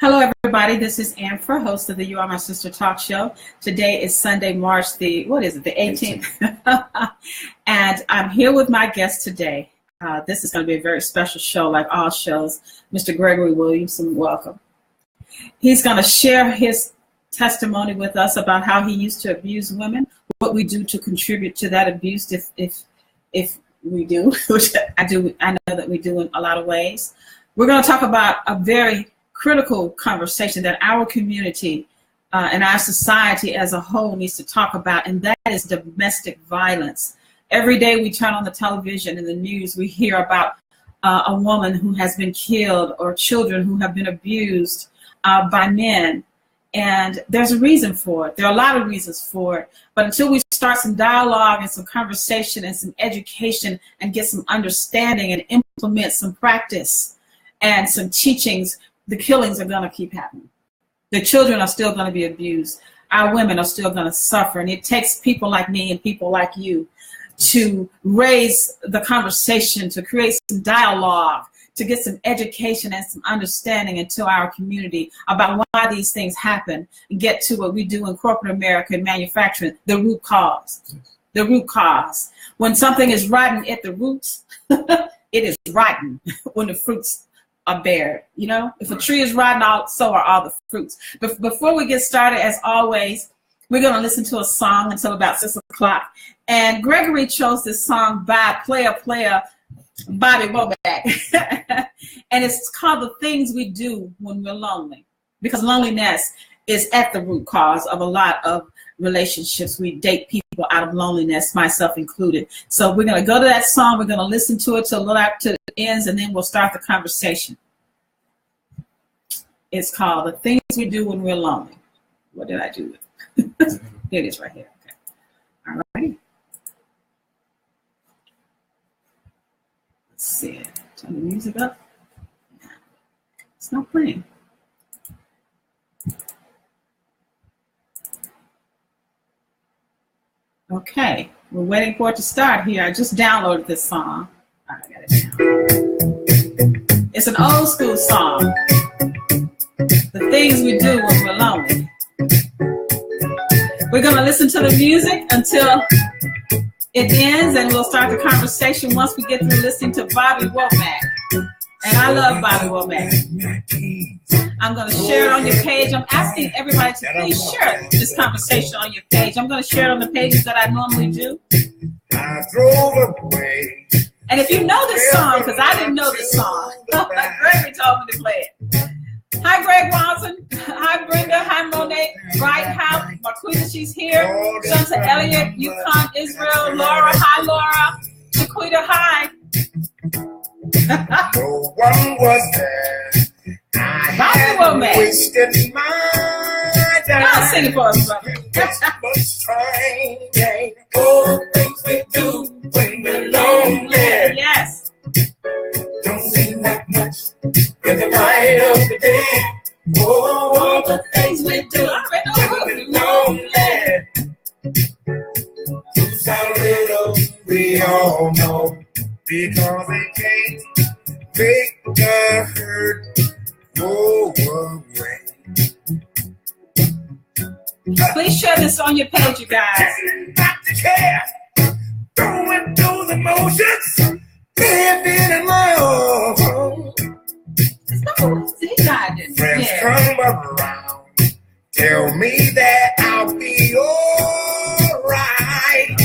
Hello, everybody. This is Amber, host of the You Are My Sister talk show. Today is Sunday, March the 18th. And I'm here with my guest today. This is going to be a very special show, like all shows. Mr. Gregory Williamson, welcome. He's going to share his testimony with us about how he used to abuse women, what we do to contribute to that abuse if we do, which I know that we do in a lot of ways. We're going to talk about a very critical conversation that our community and our society as a whole needs to talk about, and that is domestic violence. Every day we turn on the television and the news, we hear about a woman who has been killed or children who have been abused by men. And there's a reason for it. There are a lot of reasons for it. But until we start some dialogue and some conversation and some education and get some understanding and implement some practice and some teachings, the killings are going to keep happening. The children are still going to be abused. Our women are still going to suffer. And it takes people like me and people like you to raise the conversation, to create some dialogue, to get some education and some understanding into our community about why these things happen and get to what we do in corporate America and manufacturing, the root cause. The root cause. When something is rotten at the roots, it is rotten when the fruits are bared. You know, if a tree is rotten, so are all the fruits. But before we get started, as always, we're going to listen to a song until about 6 o'clock. And Gregory chose this song by Player Bobby Womack. And it's called The Things We Do When We're Lonely. Because loneliness is at the root cause of a lot of relationships. We date people out of loneliness, myself included. So we're going to go to that song. We're going to listen to it till after it ends, and then we'll start the conversation. It's called The Things We Do When We're Lonely. What did I do? Here it is right here. Okay. All righty. Let's see. Turn the music up. It's not playing. Okay, we're waiting for it to start here. I just downloaded this song. I got it down. It's an old school song. The Things We Do When We're Lonely. We're going to listen to the music until it ends, and we'll start the conversation once we get through listening to Bobby Womack. And I love Bobby Womack. I'm going to share it on your page. I'm asking everybody to please share this conversation on your page. I'm going to share it on the pages that I normally do. I drove away. And if you know this song, because I didn't know this song, Gregory told me to play it. Hi, Greg Watson. Hi, Brenda. Hi, Monet. Bright House. Marquita, she's here. Shanta Elliott, Yukon, Israel. Laura. Hi, Laura. Marquita, hi. No one was there. I Bobby Womack. wasted my time. Y'all sing it for us, brother. Much trying. All the things we do when we're lonely. Yes. Don't mean that much in the light of the day. Oh, all the things we do when we're lonely. It's how little we all know, because it can't make the hurt go away. Please share this on your page, you guys. Not to care, going through the motions, living in my own. Friends come around, tell me that I'll be alright.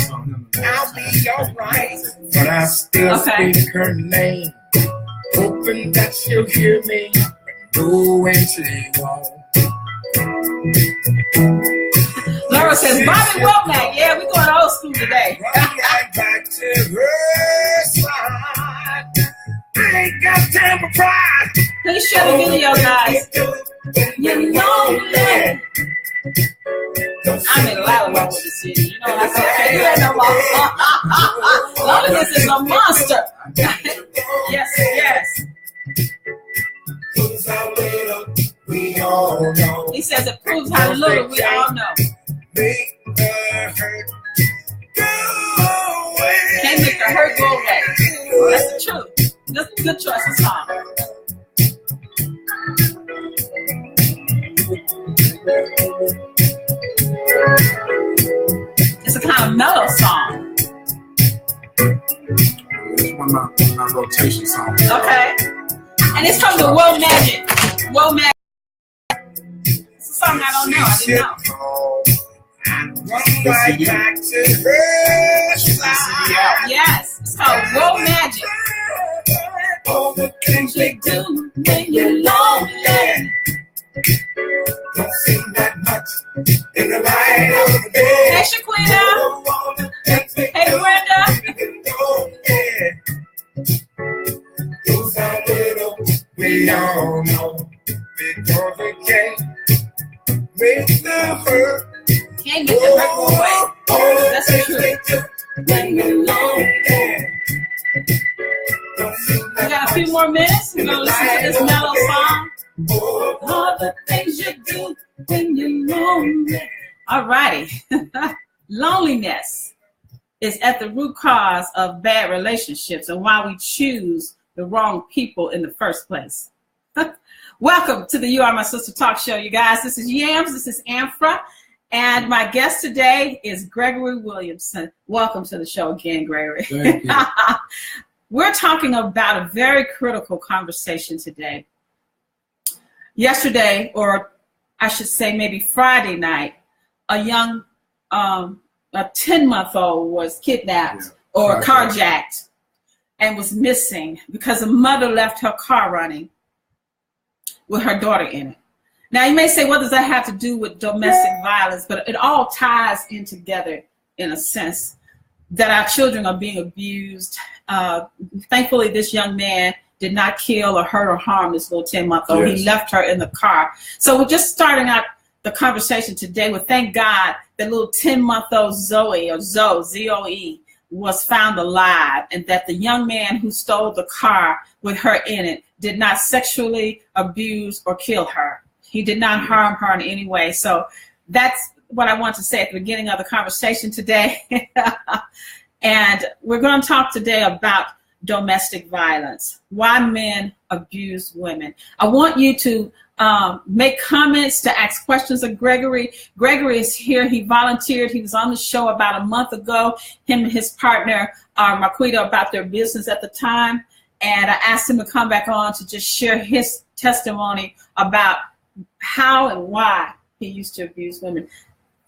I'll be alright, but I still speak her name, hoping that she'll hear me, but no, when she won't. Laura says, Bobby Womack. Yeah, we're going old school today. Right back to her side. I ain't got time for pride. Please share the video, guys. You're lonely. I'm in Lalawa with the city. You know what I said? I can't do that no more. Loneliness is a monster. Yes, yes. We all know. He says it proves how little we all know. Make the hurt go away. Can't make the hurt go away. Well, that's the truth. That's a good choice of song. It's a kind of mellow song. It's one of my rotation songs. Okay. And it's from the World Magic. World Magic. It's a song I don't know. I didn't know. Right back to first life. Yes. It's called World Magic. All the things they do when you're lonely. Don't seem that much in the light of the day. Hey, Shaquita. Hey, Brenda. Those are little we all know. Because we can't make the hurt. Can't get the hurt away. That's the truth. When you're lonely. We got a few more minutes. We're going to listen to this mellow song. All the things you do when you're lonely. All righty. Loneliness is at the root cause of bad relationships and why we choose the wrong people in the first place. Welcome to the You Are My Sister Talk Show, you guys. This is Yams. This is Amphra. And my guest today is Gregory Williamson. Welcome to the show again, Gregory. Thank you. We're talking about a very critical conversation today. Yesterday, or I should say maybe Friday night, a young, a 10-month-old was kidnapped or carjacked and was missing because a mother left her car running with her daughter in it. Now, you may say, what does that have to do with domestic violence? But it all ties in together in a sense that our children are being abused. Thankfully, this young man did not kill or hurt or harm this little 10-month-old. Yes. He left her in the car. So we're just starting out the conversation today with, thank God, the little 10-month-old Zoe, or Zoe, Z-O-E, was found alive, and that the young man who stole the car with her in it did not sexually abuse or kill her. He did not harm her in any way. So that's what I want to say at the beginning of the conversation today. And we're going to talk today about domestic violence, why men abuse women. I want you to make comments, to ask questions of Gregory. Gregory is here. He volunteered. He was on the show about a month ago, him and his partner, Marquita, about their business at the time. And I asked him to come back on to just share his testimony about how and why he used to abuse women.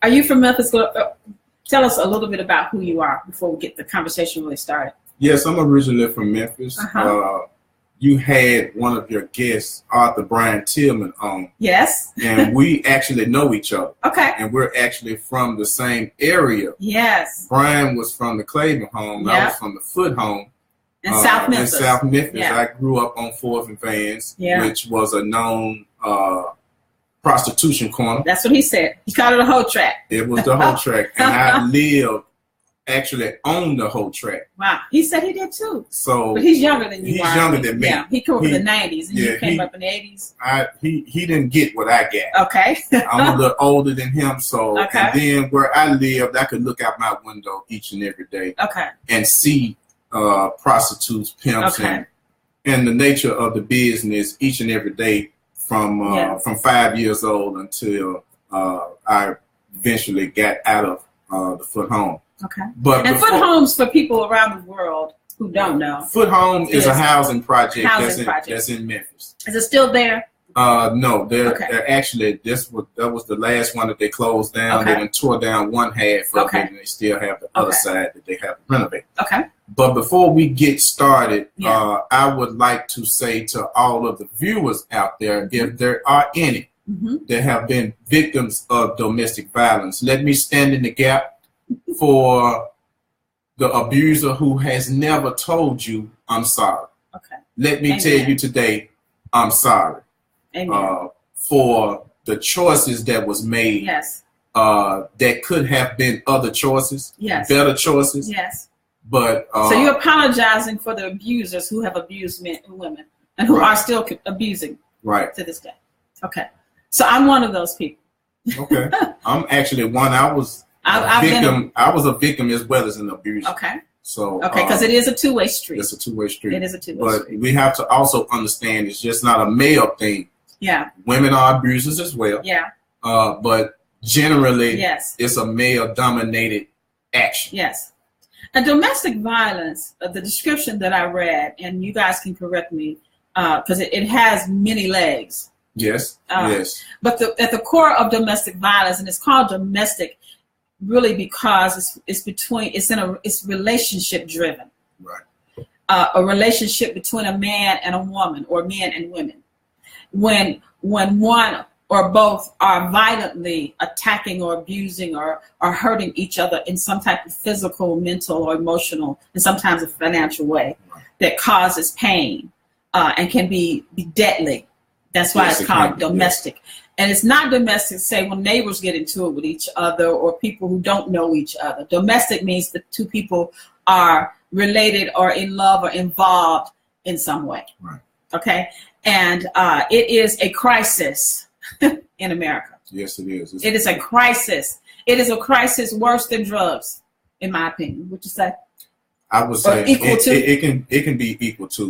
Are you from Memphis? Tell us a little bit about who you are before we get the conversation really started. Yes, I'm originally from Memphis. You had one of your guests, Arthur Brian Tillman, on. Yes. And we actually know each other. Okay. And we're actually from the same area. Yes. Brian was from the Claiborne home. Yep. I was from the Foot home. In South Memphis. In South Memphis. Yeah. I grew up on 4th and Vans, yeah. which was a known prostitution corner. That's what he said. He called it a hoe track. It was the hoe track. And I lived actually on the whole track. Wow. He said he did too. So, but he's younger than you. He's younger than me. Yeah. He came up in the 90s and you came up in the 80s. He didn't get what I got. Okay. I'm a little older than him. So, okay. And then where I lived, I could look out my window each and every day. Okay. And see prostitutes, pimps, okay. and the nature of the business each and every day from 5 years old until I eventually got out of the Foot Home. Okay. But and Foot Homes, for people around the world who don't know, Foot Home is a housing project that's in Memphis. Is it still there? No, they're actually that was the last one that they closed down. Okay. They tore down one half of it, and they still have the other side that they have to renovate. Okay. But before we get started, I would like to say to all of the viewers out there, if there are any that have been victims of domestic violence, let me stand in the gap for the abuser who has never told you, I'm sorry. Okay. Let me tell you today, I'm sorry. For the choices that was made. Yes. That could have been other choices. Yes. Better choices. Yes. But so you're apologizing for the abusers who have abused men and women and who are still abusing to this day. Okay. So I'm one of those people. Okay. I'm actually one. I was a victim as well as an abuser. Okay. So because it is a two-way street. It's a two-way street. It is a two-way street. But we have to also understand it's just not a male thing. Yeah. Women are abusers as well. Yeah. but generally, yes, it's a male-dominated action. Yes. And domestic violence, the description that I read, and you guys can correct me, because it has many legs. Yes, yes. But at the core of domestic violence, and it's called domestic, really because it's relationship driven. Right. A relationship between a man and a woman, or men and women. When one or both are violently attacking or abusing or hurting each other in some type of physical, mental, or emotional, and sometimes a financial way that causes pain and can be deadly. That's why it's called domestic. Yes. And it's not domestic, say, when neighbors get into it with each other or people who don't know each other. Domestic means the two people are related or in love or involved in some way. Right. Okay? And it is a crisis in America. Yes, it is. It is a crisis. It is a crisis worse than drugs, in my opinion. Would you say? I would say it can be equal to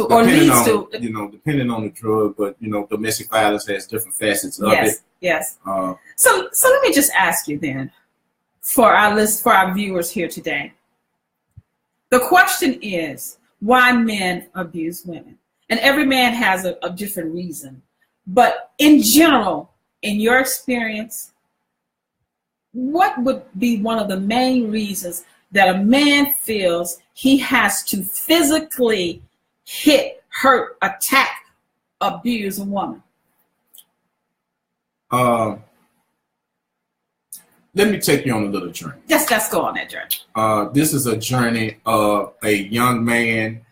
or leads to, depending on the drug, but domestic violence has different facets of it. Yes. So let me just ask you then, for our viewers here today, the question is why men abuse women, and every man has a different reason. But in general, in your experience, what would be one of the main reasons that a man feels he has to physically hit, hurt, attack, abuse a woman? Let me take you on a little journey. Yes, let's go on that journey. This is a journey of a young man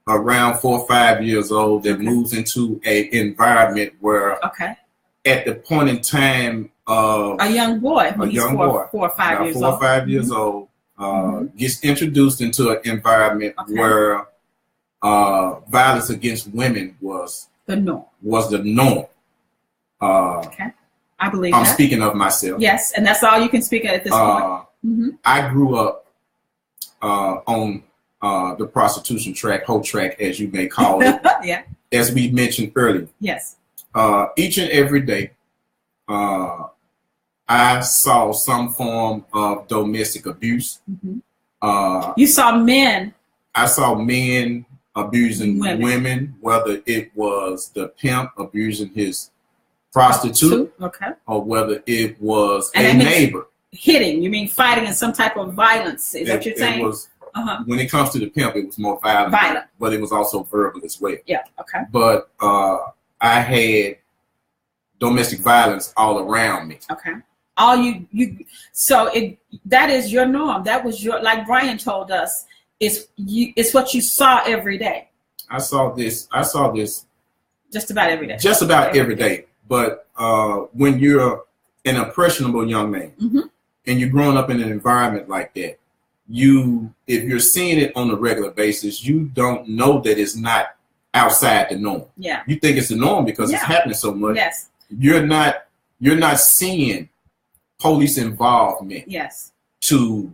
around 4 or 5 years old that moves into an environment where at the point in time a young boy, 4 or 5 years old. 4 or 5 years old gets introduced into an environment where violence against women was the norm. I believe I'm speaking of myself. Yes, and that's all you can speak at this point. I grew up on the prostitution track, hoe track, as you may call it. Yeah. As we mentioned earlier. Yes. Each and every day, I saw some form of domestic abuse. You saw men. I saw men abusing women, whether it was the pimp abusing his prostitute, or whether it was a neighbor. Hitting, you mean fighting in some type of violence? Is that what you're saying? It was, when it comes to the pimp, it was more violent, but it was also verbal as well. Yeah, okay. But I had domestic violence all around me. Okay. All so that is your norm. That was your, like Brian told us, it's what you saw every day. I saw this just about every day. Just about every day. But when you're an impressionable young man and you're growing up in an environment like that, if you're seeing it on a regular basis, you don't know that it's not outside the norm. Yeah. You think it's the norm because it's happening so much. Yes. You're not seeing police involvement to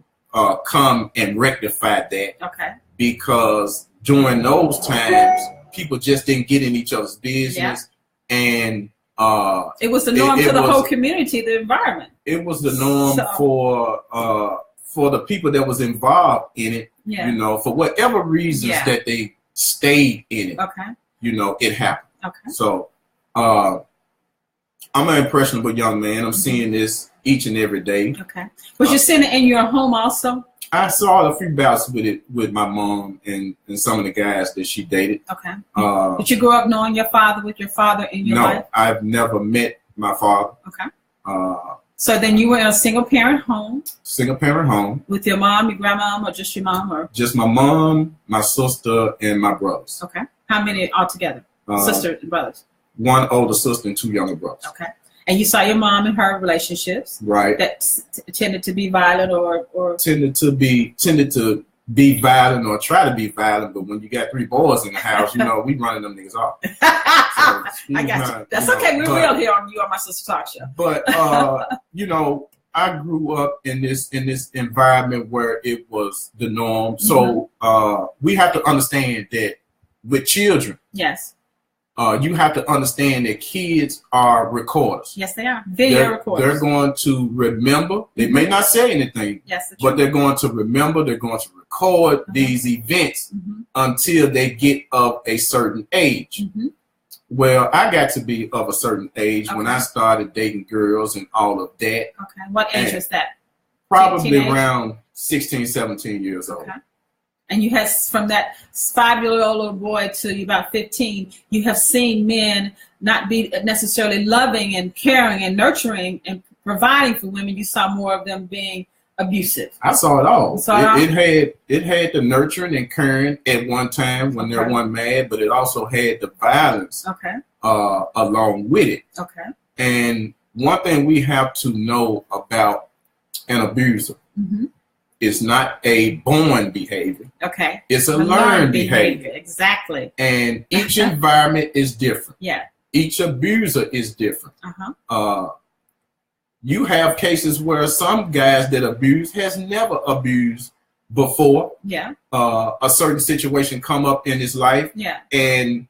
come and rectify that. Okay. Because during those times, people just didn't get in each other's business, and it was the norm for the whole community, the environment. It was the norm for the people that was involved in it. Yeah. For whatever reasons that they stayed in it. Okay. It happened. Okay. So I'm an impressionable young man. I'm seeing this each and every day. Okay. Was you seeing it in your home also? I saw a few bouts with it with my mom and some of the guys that she dated. Okay. Did you grow up knowing your father, with your father in your life? No, I've never met my father. Okay. So then you were in a single parent home? Single parent home. With your mom, your grandmom, or just your mom? Or just my mom, my sister, and my brothers. Okay. How many altogether? Sisters and brothers? One older sister and 2 younger brothers. Okay. And you saw your mom and her relationships, right? That tended to be violent, or tended to be violent or try to be violent. But when you got 3 boys in the house, we running them niggas off. So, I got you. That's okay. We're real here on You Are My Sister Talk Show. But I grew up in this environment where it was the norm. So we have to understand that with children, yes, you have to understand that kids are recorders. Yes, they are. Video recorders. They're going to remember. They may not say anything, yes, but they're going to remember. They're going to record these events until they get of a certain age. Well, I got to be of a certain age when I started dating girls and all of that. Okay. What age was that? Probably around 16, 17 years old. Okay. And you had, from that 5-year-old little boy to about 15, you have seen men not be necessarily loving and caring and nurturing and providing for women. You saw more of them being abusive. I saw it all. It had the nurturing and caring at one time when there wasn't mad, but it also had the violence along with it. Okay. And one thing we have to know about an abuser, it's not a born behavior. Okay. It's a learned behavior. Exactly. And each environment is different. Yeah. Each abuser is different. You have cases where some guys that abuse has never abused before. Yeah. A certain situation come up in his life. Yeah. And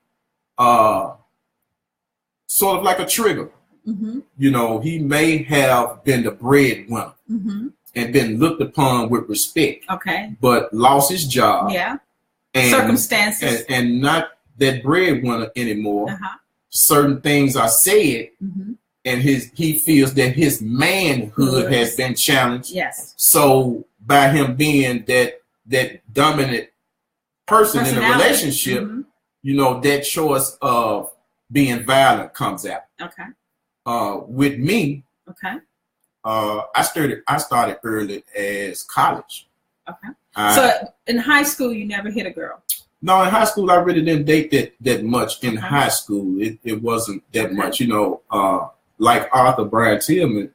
sort of like a trigger. You know, he may have been the breadwinner. And been looked upon with respect. Okay. But lost his job. Yeah. And, circumstances. And not that breadwinner anymore. Certain things are said, and he feels that his manhood has been challenged. Yes. So by him being that dominant person in a relationship, you know, that choice of being violent comes out. Okay. With me. Okay. I started early as college. Okay. So in high school, you never hit a girl? No, in high school, I really didn't date that much. In high school, it wasn't that much. You know, like Arthur Brad Tillman,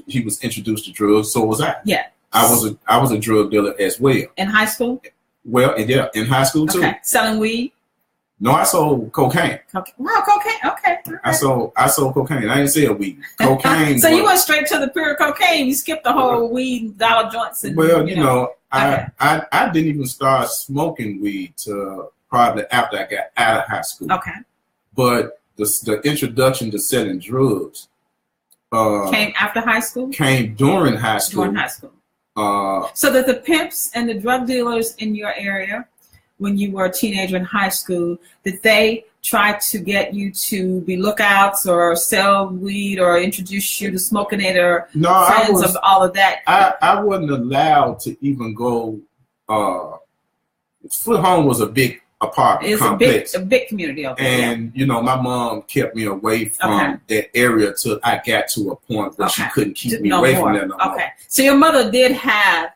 he was introduced to drugs. So was I. Yeah. I was a drug dealer as well. In high school? Well, yeah, in high school too. Okay. Selling weed? No, I sold cocaine. Wow, cocaine. Okay. Right. I sold cocaine. I didn't sell weed. Cocaine. So you went straight to the pure cocaine. You skipped the whole weed and dollar joints. And, well, you know I didn't even start smoking weed till probably after I got out of high school. Okay. But the introduction to selling drugs came after high school? Came during high school. During high school. So that the pimps and the drug dealers in your area, when you were a teenager in high school, did they try to get you to be lookouts or sell weed or introduce you to smoking it or friends of all of that? I wasn't allowed to even go. Foot Home was a big apartment complex. A big community over there. And, you know, my mom kept me away from that area till I got to a point where she couldn't keep me away from that no more. Okay. So your mother did have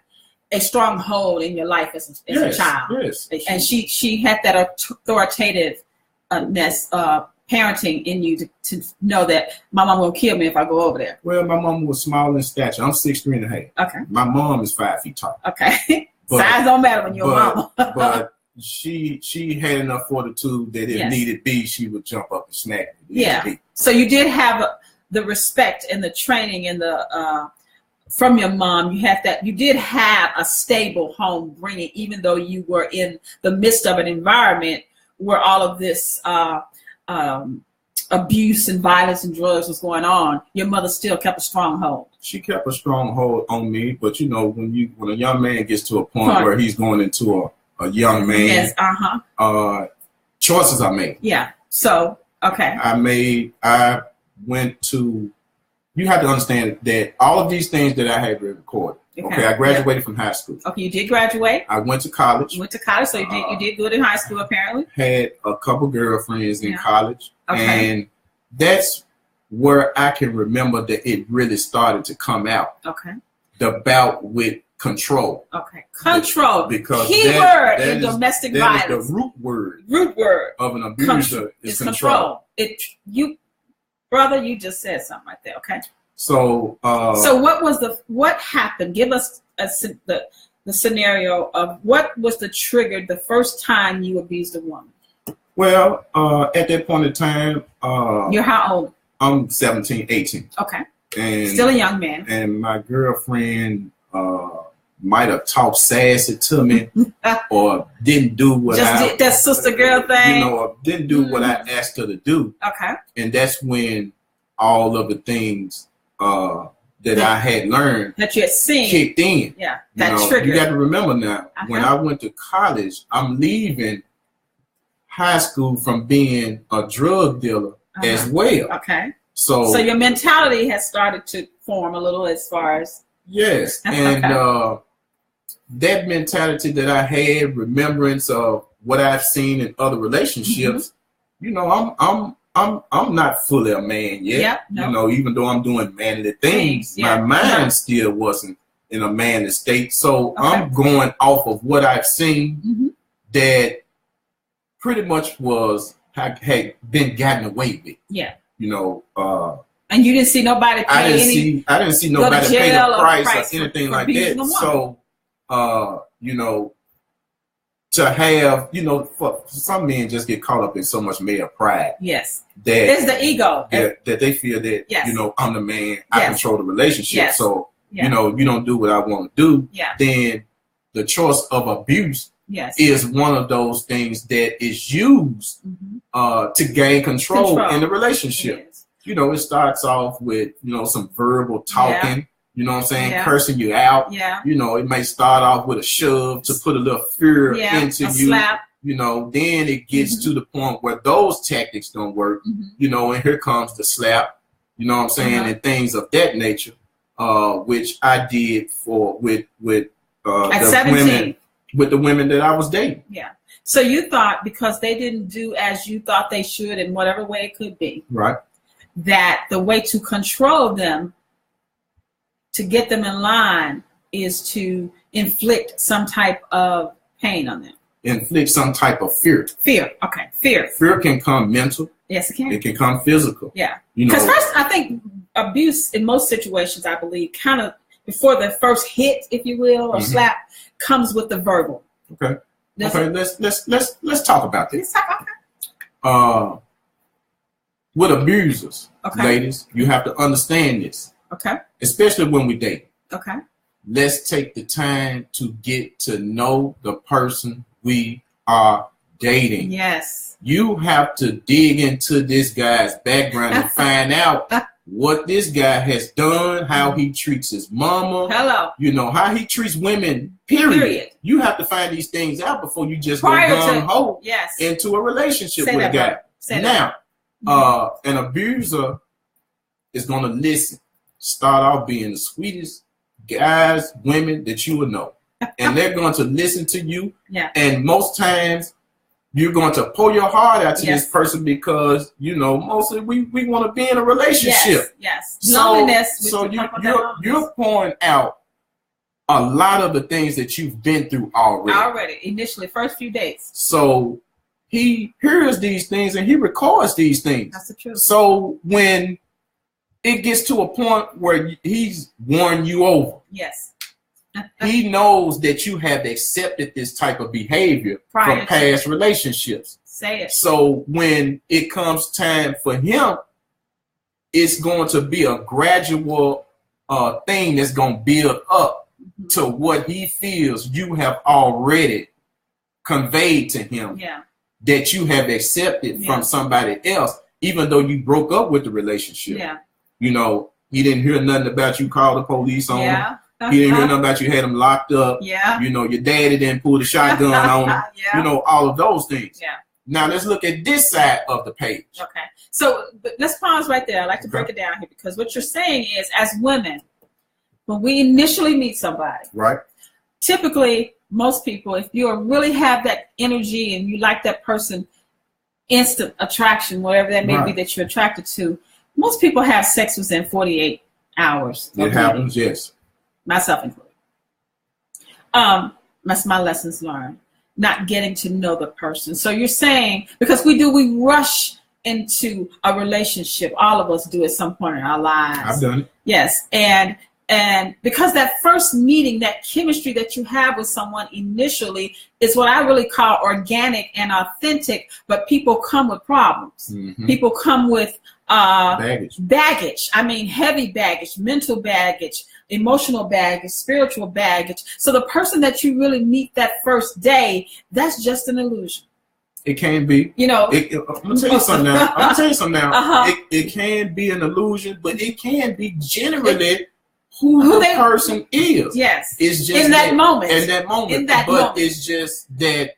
a strong hold in your life as a child. Yes. And she had that authoritativeness, parenting in you to know that my mom won't kill me if I go over there. Well, my mom was small in stature. I'm 6'3.5". Okay. My mom is 5 feet tall. Okay. Size don't matter when you're a mama. But she had enough fortitude that if needed be, she would jump up and smack me. Yeah. So you did have the respect and the training and the from your mom. You did have a stable home bringing, even though you were in the midst of an environment where all of this abuse and violence and drugs was going on. Your mother still kept a strong hold. She kept a strong hold on me, but you know, when a young man gets to a point where he's going into a young man, choices are made. Yeah. So okay. I went to. You have to understand that all of these things that I had recorded. Okay, I graduated from high school. Okay, you did graduate. I went to college. You went to college, so you did good in high school, apparently. Had a couple girlfriends in college, and that's where I can remember that it really started to come out. Okay. The bout with control. Okay, control. Because keyword in domestic violence. That is the root word. Root word of an abuser is control. Brother, you just said something right there. Okay. So. So what happened? Give us the scenario of what was the trigger the first time you abused a woman. Well, at that point in time. You're how old? I'm 17, 18. Okay. And still a young man. And my girlfriend might have talked sassy to me or didn't do what did that sister girl thing, or didn't do what I asked her to do. Okay. And that's when all of the things that I had learned that you had seen kicked in. Yeah, that triggered. You got to remember now, when I went to college, I'm leaving high school from being a drug dealer as well. Okay. So your mentality has started to form a little as far as. Yes, and that mentality that I had, remembrance of what I've seen in other relationships, I'm not fully a man yet. Even though I'm doing manly things, my mind still wasn't in a manly state. So I'm going off of what I've seen that pretty much had been gotten away with. Yeah. And you didn't see nobody pay I didn't see nobody pay the price or anything like that. So, to have, for some men just get caught up in so much male pride. Yes. That it's the ego. That they feel that, I'm the man, I control the relationship. Yes. So, you don't do what I want to do. Yeah. Then the choice of abuse is one of those things that is used to gain control in the relationship. It starts off with, some verbal talking, you know what I'm saying, cursing you out. Yeah. It may start off with a shove to put a little fear into you. Slap. Then it gets to the point where those tactics don't work, and here comes the slap, you know what I'm saying, and things of that nature, which I did with at the 17. with the women that I was dating. Yeah. So you thought because they didn't do as you thought they should in whatever way it could be. Right. That the way to control them, to get them in line, is to inflict some type of pain on them. Inflict some type of fear. Fear. Okay. Fear. Fear can come mental. Yes, it can. It can come physical. Yeah. Because first, I think abuse in most situations, I believe, kind of before the first hit, if you will, or slap, comes with the verbal. Okay. Let's talk about this. Let's talk about that. With abusers, ladies, you have to understand this. Okay. Especially when we date. Okay. Let's take the time to get to know the person we are dating. Yes. You have to dig into this guy's background and find out what this guy has done, how he treats his mama. Hello. How he treats women, period. You have to find these things out before you just go gung-ho into a relationship with a guy. Now, an abuser is going to listen. Start off being the sweetest guys, women that you would know. And they're going to listen to you. Yeah. And most times you're going to pour your heart out to this person because, mostly we want to be in a relationship. Yes. Loneliness. So you're pouring out a lot of the things that you've been through already. Initially, first few days. So he hears these things and he records these things. That's the truth. So when it gets to a point where he's won you over. Yes. He knows that you have accepted this type of behavior from past relationships. Say it. So when it comes time for him, it's going to be a gradual thing that's going to build up to what he feels you have already conveyed to him that you have accepted from somebody else, even though you broke up with the relationship. Yeah. He didn't hear nothing about you call the police on him. He didn't hear nothing about you had him locked up. Yeah. Your daddy didn't pull the shotgun on him. All of those things. Yeah. Now let's look at this side of the page. Okay. So let's pause right there. I like to break it down here because what you're saying is, as women, when we initially meet somebody, right? Typically, most people, if you really have that energy and you like that person, instant attraction, whatever that may be that you're attracted to, most people have sex within 48 hours. It happens, yes. Myself included. That's my lessons learned. Not getting to know the person. So you're saying, because we rush into a relationship. All of us do at some point in our lives. I've done it. Yes. And because that first meeting, that chemistry that you have with someone initially is what I really call organic and authentic, but people come with problems. Mm-hmm. People come with baggage. I mean, heavy baggage, mental baggage, emotional baggage, spiritual baggage. So the person that you really meet that first day, that's just an illusion. It can be. You know, I'm gonna tell you something now. It can be an illusion, but it can be generally who the person is. Yes. It's just in that moment. But it's just that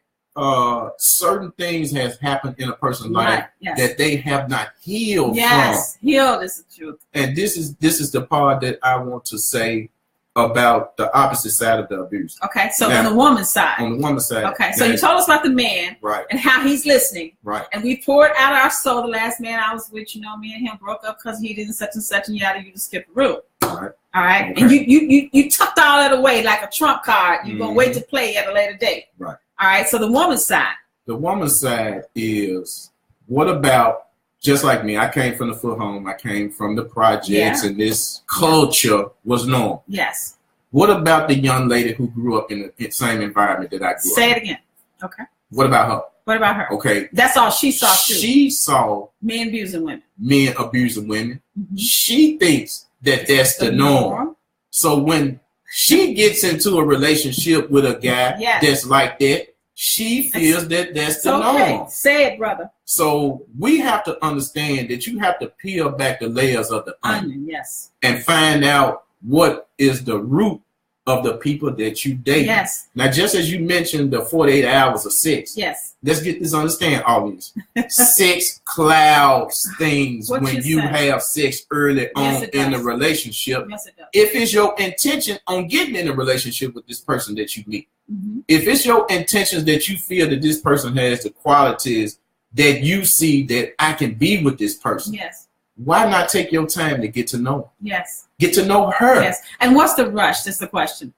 certain things has happened in a person's life that they have not healed from. Healed is the truth. And this is the part that I want to say about the opposite side of the abuse. Okay, so now, on the woman's side. On the woman's side. Okay, so you told us about the man, right, and how he's listening, right, and we poured out our soul. The last man I was with, me and him broke up because he did such and such, and you just skip the rule. All right, okay. And you tucked all that away like a trump card. You're gonna wait to play at a later date. Right. All right. So the woman's side. The woman's side is, what about, just like me, I came from the foot home. I came from the projects, and this culture was normal. Yes. What about the young lady who grew up in the same environment that I grew up in? Say it again. Okay. What about her? What about her? Okay. That's all she saw too. She saw men abusing women. Men abusing women. Mm-hmm. She thinks that that's the norm. So when she gets into a relationship with a guy that's like that, she feels that that's the norm. Say it, brother. So we have to understand that you have to peel back the layers of the onion. Yes. And find out what is the root of the people that you date. Yes. Now, just as you mentioned the 48 hours of sex. Yes. Let's get this understand, audience. Sex clouds things when you have sex early on in the relationship. Yes, it does. If it's your intention on getting in a relationship with this person that you meet. Mm-hmm. If it's your intentions that you feel that this person has the qualities that you see that I can be with this person. Yes. Why not take your time to get to know her? Yes. Get to know her. Yes. And what's the rush? That's the question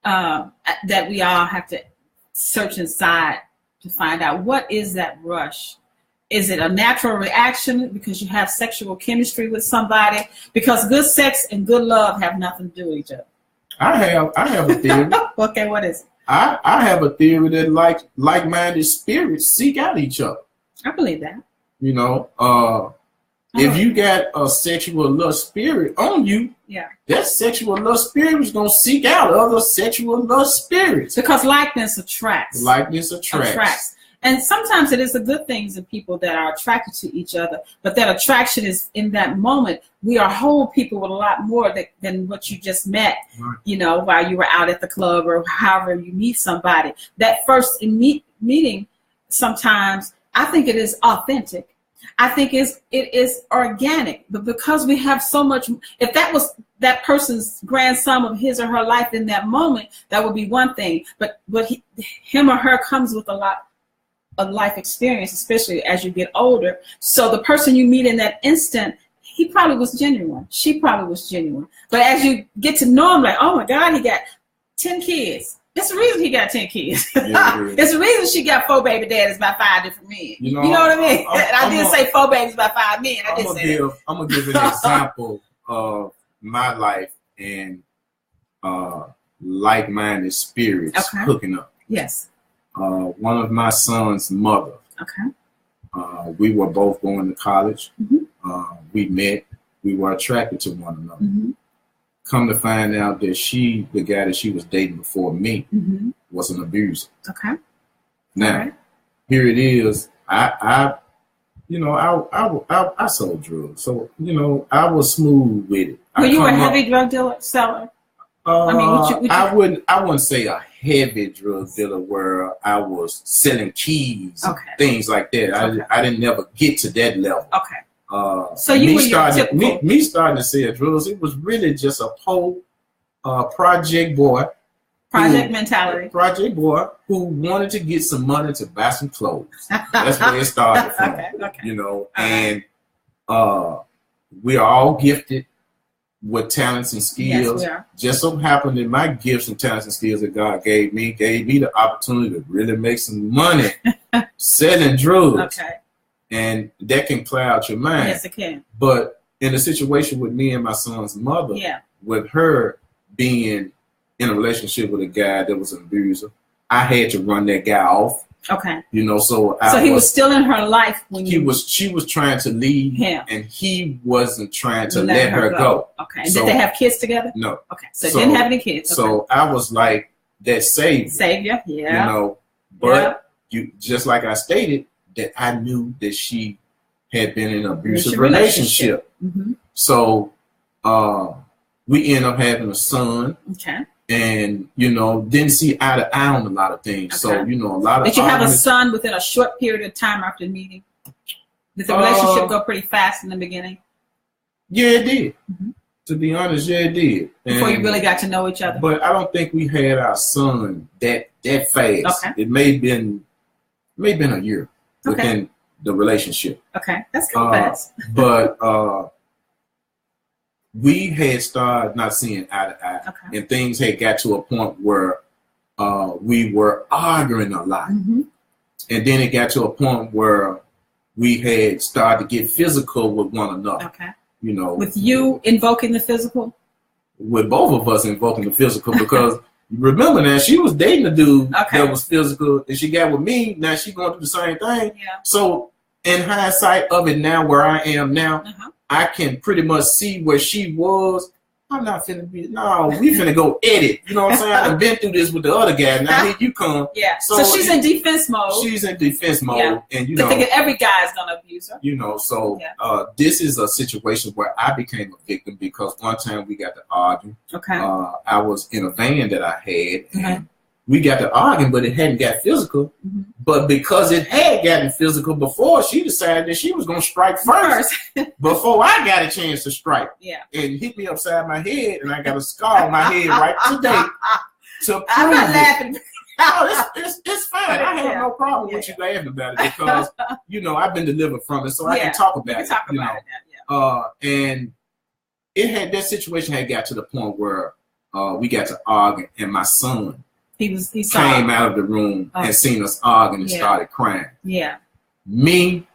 that we all have to search inside to find out. What is that rush? Is it a natural reaction because you have sexual chemistry with somebody? Because good sex and good love have nothing to do with each other. I have a theory. Okay, what is it? I have a theory that like-minded spirits seek out each other. I believe that. You know, if you got a sexual lust spirit on you, that sexual lust spirit is going to seek out other sexual lust spirits. Because likeness attracts. Likeness attracts. And sometimes it is the good things in people that are attracted to each other. But that attraction is in that moment. We are whole people with a lot more than what you just met, while you were out at the club or however you meet somebody. That first meeting, sometimes I think it is authentic. I think it is organic, but because we have so much, if that was that person's grand sum of his or her life in that moment, that would be one thing. But him or her comes with a lot of life experience, especially as you get older. So the person you meet in that instant, he probably was genuine. She probably was genuine. But as you get to know him, like, oh my God, he got 10 kids. There's a reason he got 10 kids. There's a reason she got 4 baby daddies by 5 different men. You know what I mean? I didn't say 4 babies by 5 men. I'm going to give an example of my life and like-minded spirits hooking up. Yes. One of my son's mother. Okay. We were both going to college. Mm-hmm. We met. We were attracted to one another. Mm-hmm. Come to find out that the guy that she was dating before me, was an abuser. Okay. Now, here it is. I sold drugs, so I was smooth with it. Were you a heavy drug dealer, seller? I wouldn't say a heavy drug dealer where I was selling keys, things like that. I didn't never get to that level. Okay. So me starting to sell drugs, it was really just a whole project boy. Project boy who wanted to get some money to buy some clothes. That's where it started from. And we're all gifted with talents and skills. Yes, we are. Just so happened that my gifts and talents and skills that God gave me the opportunity to really make some money selling drugs. Okay. And that can cloud your mind. Yes, it can. But in a situation with me and my son's mother, with her being in a relationship with a guy that was an abuser, I had to run that guy off. Okay. You know, so he was still in her life when she was trying to leave him, and he wasn't trying to let her go. Okay. And did they have kids together? No. Okay. So didn't have any kids. Okay. So I was like that savior. Yeah. You know, but you just like I stated that I knew that she had been in an abusive relationship. Mm-hmm. So we ended up having a son. Okay. And, you know, didn't see eye to eye on a lot of things. Okay. So, you know, a lot of... Did you have a son within a short period of time after the meeting? Did the relationship go pretty fast in the beginning? Yeah, it did. Mm-hmm. To be honest, yeah, it did. Before you really got to know each other? But I don't think we had our son that fast. Okay. It may have been a year within the relationship. Okay, that's kind of fast. But... we had started not seeing eye to eye, and things had got to a point where we were arguing a lot. Mm-hmm. And then it got to a point where we had started to get physical with one another. Okay. You know. With you invoking the physical? With both of us invoking the physical, because remember now, she was dating a dude that was physical, and she got with me. Now she's going to do the same thing. Yeah. So in hindsight of it now, where I am now, I can pretty much see where she was. I'm not finna be, no, we finna go edit. You know what I'm saying? I've been through this with the other guy. Now here you come. Yeah. So she's in defense mode. She's in defense mode. And you know, thinking every guy is gonna abuse her. You know, so this is a situation where I became a victim because one time we got to argue. Okay. I was in a van that I had. And we got to arguing, but it hadn't got physical. Mm-hmm. But because it had gotten physical before, she decided that she was going to strike first before I got a chance to strike. Yeah. And hit me upside my head, and I got a scar on my head right today. I'm not laughing. No, it's fine. I have no problem with you laughing about it because, you know, I've been delivered from it, so I can talk about it. And that situation had got to the point where we got to argue, and my son he came out of the room and seen us arguing and started crying. Yeah. Me,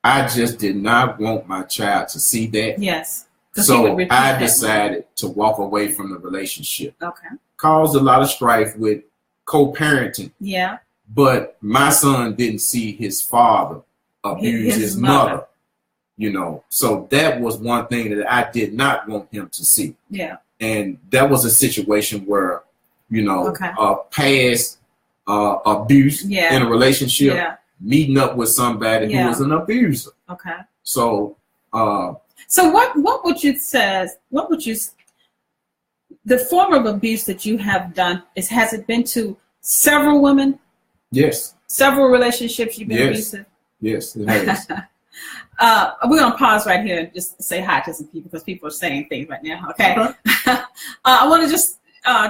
I just did not want my child to see that. Yes. So I decided to walk away from the relationship. Okay. Caused a lot of strife with co-parenting. Yeah. But my son didn't see his father abuse his mother. You know, so that was one thing that I did not want him to see. Yeah. And that was a situation where, you know, past abuse in a relationship, meeting up with somebody who was an abuser. Okay. So, what would you say? The form of abuse that you have done has it been to several women? Yes. Several relationships you've been abusive? Yes, it has. We're going to pause right here and just say hi to some people because people are saying things right now. Okay. I want to just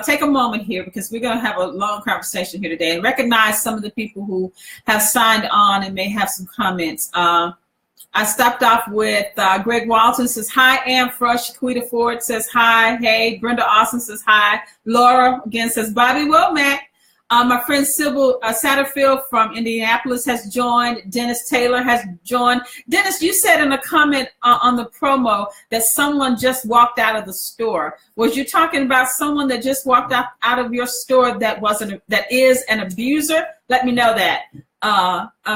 take a moment here because we're going to have a long conversation here today and recognize some of the people who have signed on and may have some comments. I stopped off with Greg Walton says hi. Amfra Shaquita Ford says hi. Hey, Brenda Austin says hi. Laura again says Bobby Womack. My friend Sybil Satterfield from Indianapolis has joined. Dennis Taylor has joined. Dennis, you said in a comment on the promo that someone just walked out of the store. Was you talking about someone that just walked out of your store that is an abuser? Let me know that.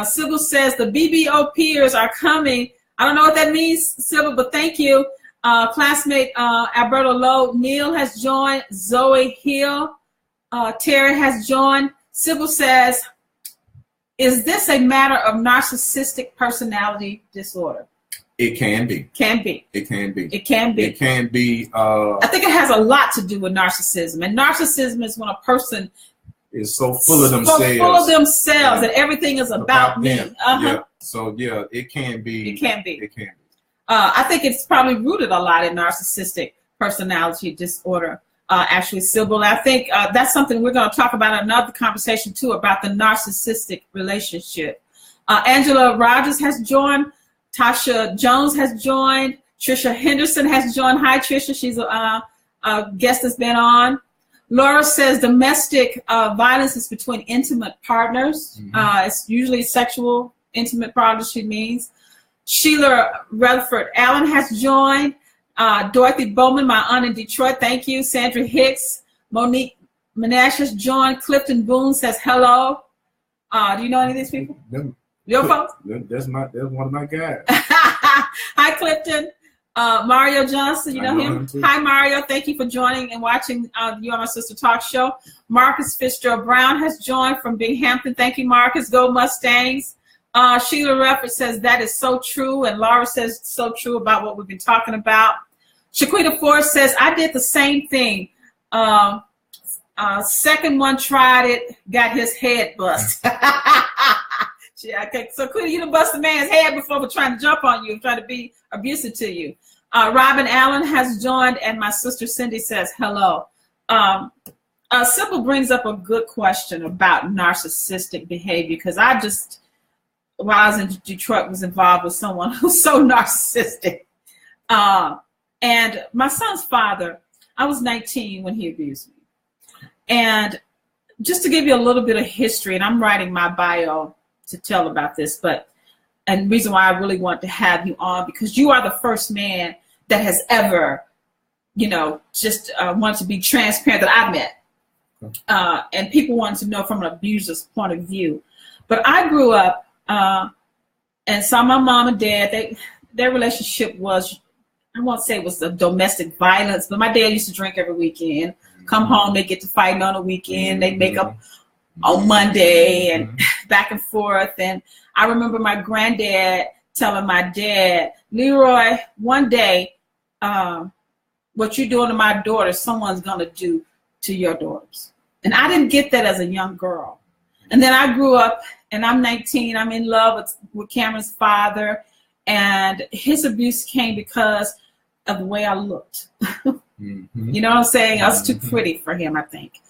Sybil says the BBO peers are coming. I don't know what that means, Sybil, but thank you. Classmate Alberto Lowe. Neil has joined. Zoe Hill. Terry has joined. Sybil says, is this a matter of narcissistic personality disorder? It can be. Can be. It can be. It can be. It can be. I think it has a lot to do with narcissism. And narcissism is when a person is so full of themselves. That everything is about me. Yeah. So, yeah, it can be. It can be. It can be. I think it's probably rooted a lot in narcissistic personality disorder. Actually, Sybil, I think that's something we're going to talk about in another conversation too about the narcissistic relationship. Angela Rogers has joined. Tasha Jones has joined. Trisha Henderson has joined. Hi, Trisha. She's a guest that's been on. Laura says domestic violence is between intimate partners. Mm-hmm. It's usually sexual intimate partners, she means. Sheila Rutherford Allen has joined. Dorothy Bowman, my aunt in Detroit, thank you. Sandra Hicks, Monique Menashe has joined. Clifton Boone says hello. Do you know any of these people? Your folks? That's one of my guys. Hi, Clifton. Mario Johnson, you know him? Hi, Mario. Thank you for joining and watching You Are My Sister Talk Show. Marcus Fitzgerald Brown has joined from Binghamton. Thank you, Marcus. Go Mustangs. Sheila Refford says that is so true. And Laura says so true about what we've been talking about. Shaquita Forrest says, I did the same thing. Second one tried it, got his head bust. So Quita, you done bust a man's head before for trying to jump on you and trying to be abusive to you. Robin Allen has joined, and my sister Cindy says hello. Sybil brings up a good question about narcissistic behavior, because I just, while I was in Detroit, was involved with someone who's so narcissistic. And my son's father, I was 19 when he abused me. And just to give you a little bit of history, and I'm writing my bio to tell about this, and the reason why I really want to have you on, because you are the first man that has ever, just wanted to be transparent that I've met. And people wanted to know from an abuser's point of view. But I grew up and saw my mom and dad, their relationship was, I won't say it was a domestic violence, but my dad used to drink every weekend. Come home, they get to fighting on the weekend. They make up on Monday and back and forth. And I remember my granddad telling my dad, Leroy, one day, what you're doing to my daughter, someone's going to do to your daughters. And I didn't get that as a young girl. And then I grew up, and I'm 19. I'm in love with Cameron's father. And his abuse came because of the way I looked. You know what I'm saying? I was too pretty for him, I think.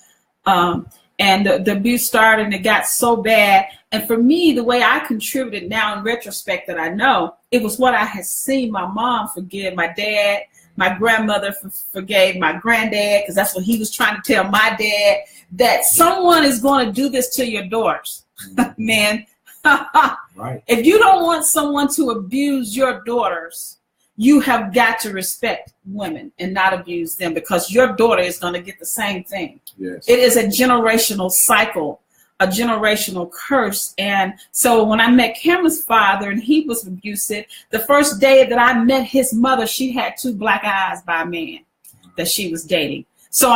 And the abuse started, and it got so bad. And for me, the way I contributed now in retrospect that I know, it was what I had seen my mom forgive my dad. My grandmother forgave my granddad, because that's what he was trying to tell my dad, that someone is going to do this to your daughters. Man, right. If you don't want someone to abuse your daughters, you have got to respect women and not abuse them, because your daughter is going to get the same thing. Yes. It is a generational cycle, a generational curse. And so when I met Cameron's father and he was abusive, the first day that I met his mother, she had 2 black eyes by a man that she was dating. So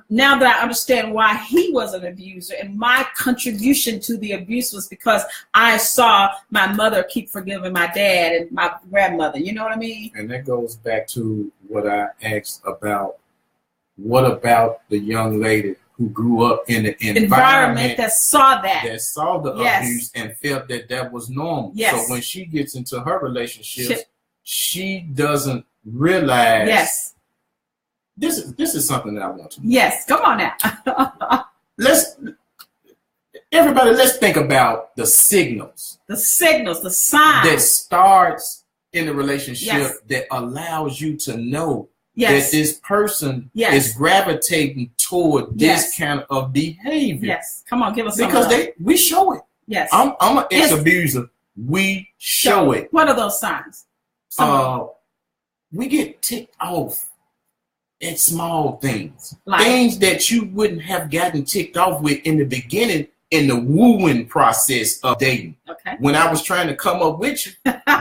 now that I understand why he was an abuser, and my contribution to the abuse was because I saw my mother keep forgiving my dad and my grandmother. You know what I mean? And that goes back to what I asked about. What about the young lady who grew up in the environment that saw the abuse and felt that was normal? Yes. So when she gets into her relationships, she doesn't realize. Yes. This is something that I want to know. Yes, come on now. Let's think about the signals. The signs that starts in the relationship that allows you to know that this person is gravitating toward this kind of behavior. Yes, come on, give us some. Because we show it. Yes, I'm an ex-abuser. We show it. What are those signs? We get ticked off at small things, things that you wouldn't have gotten ticked off with in the beginning in the wooing process of dating. Okay. When I was trying to come up with you,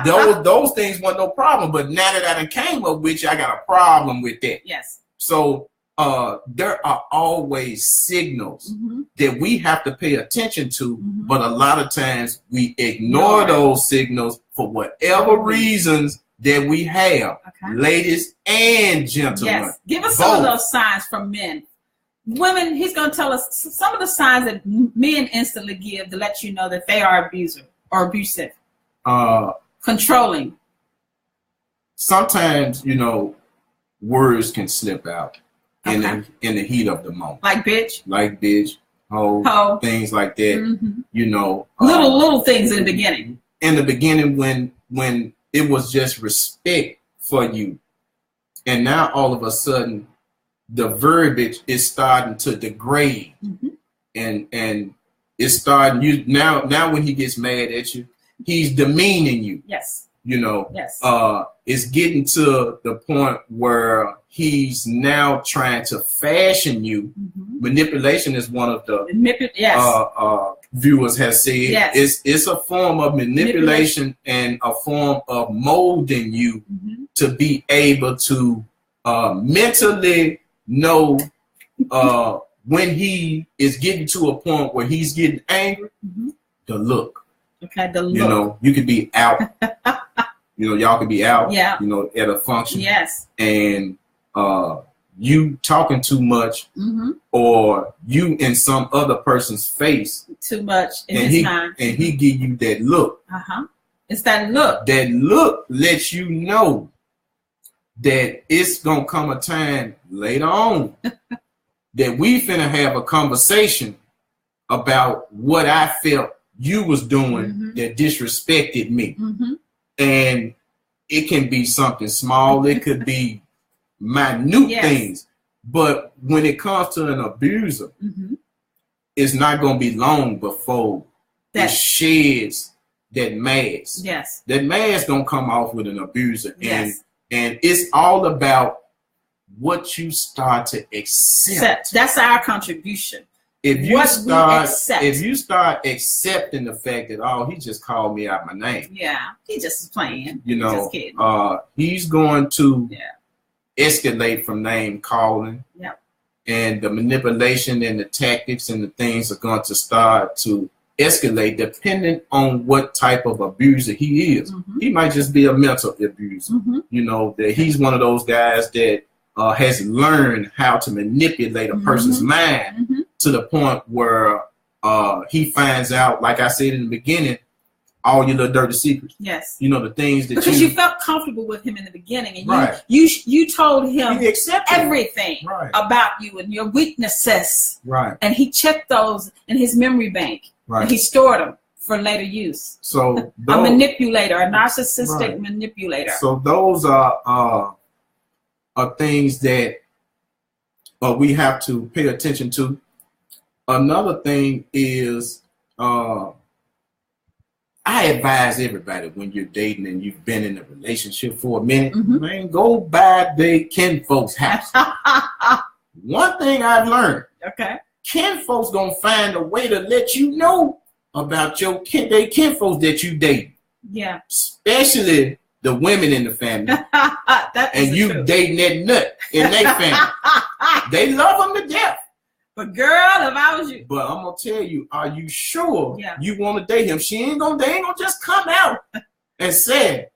those things weren't no problem. But now that I done came up with you, I got a problem with that. Yes. So there are always signals that we have to pay attention to, but a lot of times we ignore those signals for whatever reasons that we have, ladies and gentlemen. Yes, give us some of those signs from men. Women, he's going to tell us some of the signs that men instantly give to let you know that they are abusive. Controlling. Sometimes, words can slip out in the heat of the moment. Like bitch, hoe, things like that. Little things in the beginning. In the beginning, when it was just respect for you. And now all of a sudden, the verbiage is starting to degrade. And it's starting, now when he gets mad at you, he's demeaning you. Yes. You know, yes. It's getting to the point where he's now trying to fashion you. Mm-hmm. Manipulation is one of the viewers have said. Yes. It's a form of manipulation and a form of molding you mm-hmm. to be able to mentally know when he is getting to a point where he's getting angry, mm-hmm. the look. Okay, the look. You know, you could be out. You know, y'all could be out. Yeah. You know, at a function. Yes. And you talking too much, mm-hmm. or you in some other person's face too much in his time, and he give you that look. It's that look. That look lets you know that it's gonna come a time later on that we finna have a conversation about what I felt you was doing mm-hmm. that disrespected me. Mm-hmm. And it can be something small, it could be minute yes. things. But when it comes to an abuser, mm-hmm. it's not gonna be long before it sheds that mask. Yes. That mask gonna come off with an abuser. Yes. And it's all about what you start to accept. That's our contribution. If you start accepting the fact that, oh, he just called me out my name. Yeah, he just is playing. You know, he's going to escalate from name calling. Yeah. And the manipulation and the tactics and the things are going to start to escalate depending on what type of abuser he is. Mm-hmm. He might just be a mental abuser. Mm-hmm. You know, that he's one of those guys that has learned how to manipulate a person's mm-hmm. mind mm-hmm. to the point where he finds out, like I said in the beginning, all your little dirty secrets. Yes. You know, the things that because you felt comfortable with him in the beginning, and right. you told him everything right. about you and your weaknesses. Right. And he checked those in his memory bank. Right. And he stored them for later use. So a manipulator, a narcissistic right. manipulator. So those are things that we have to pay attention to. Another thing is I advise everybody when you're dating and you've been in a relationship for a minute, mm-hmm. man, go by the kinfolk's house. One thing I've learned, okay, kinfolks gonna find a way to let you know about your kinfolks that you date. Yeah, especially the women in the family. And you truth. Dating that nut in their family. They love them to death. But girl, if I was you. But I'm gonna tell you, are you sure yeah. you want to date him? They ain't gonna just come out and say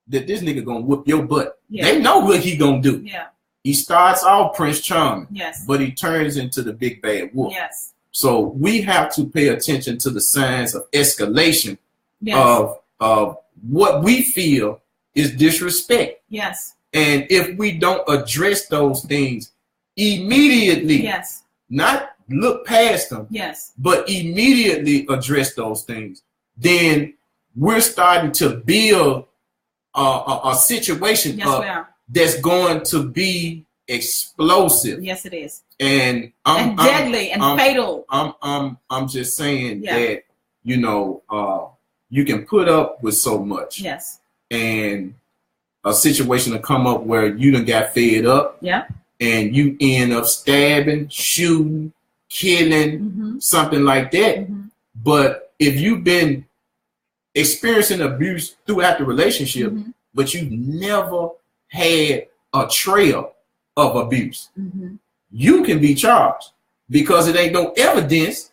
that this nigga gonna whoop your butt. Yeah. They know what he gonna do. Yeah. He starts off Prince Charming. Yes. But he turns into the big bad wolf. Yes. So we have to pay attention to the signs of escalation yes. of what we feel is disrespect. Yes. And if we don't address those things immediately, yes. not look past them, yes, but immediately address those things, then we're starting to build a situation yes, that's going to be explosive. Yes, it is. And deadly and fatal. I'm just saying that, you know, you can put up with so much. Yes. And a situation to come up where you done got fed up. Yeah. And you end up stabbing, shooting, killing, mm-hmm. something like that. Mm-hmm. But if you've been experiencing abuse throughout the relationship, mm-hmm. but you never had a trail of abuse, mm-hmm. you can be charged because it ain't no evidence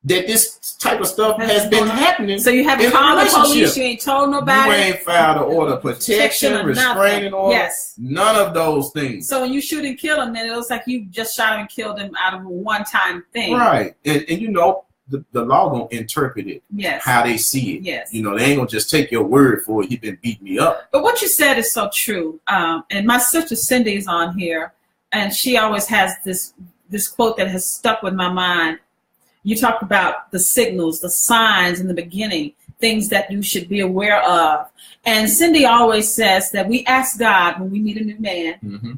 that this type of stuff has been happening. So you haven't called the police, you ain't told nobody. You ain't filed an order of protection, restraining order, yes. none of those things. So when you shoot and kill him, then it looks like you just shot and killed him out of a one-time thing. Right. And you know, the law gonna interpret it yes. how they see it. Yes. You know, they ain't gonna just take your word for it. He been beating me up. But what you said is so true. And my sister Cindy's on here, and she always has this quote that has stuck with my mind. You talk about the signals, the signs in the beginning, things that you should be aware of. And Cindy always says that we ask God when we meet a new man mm-hmm.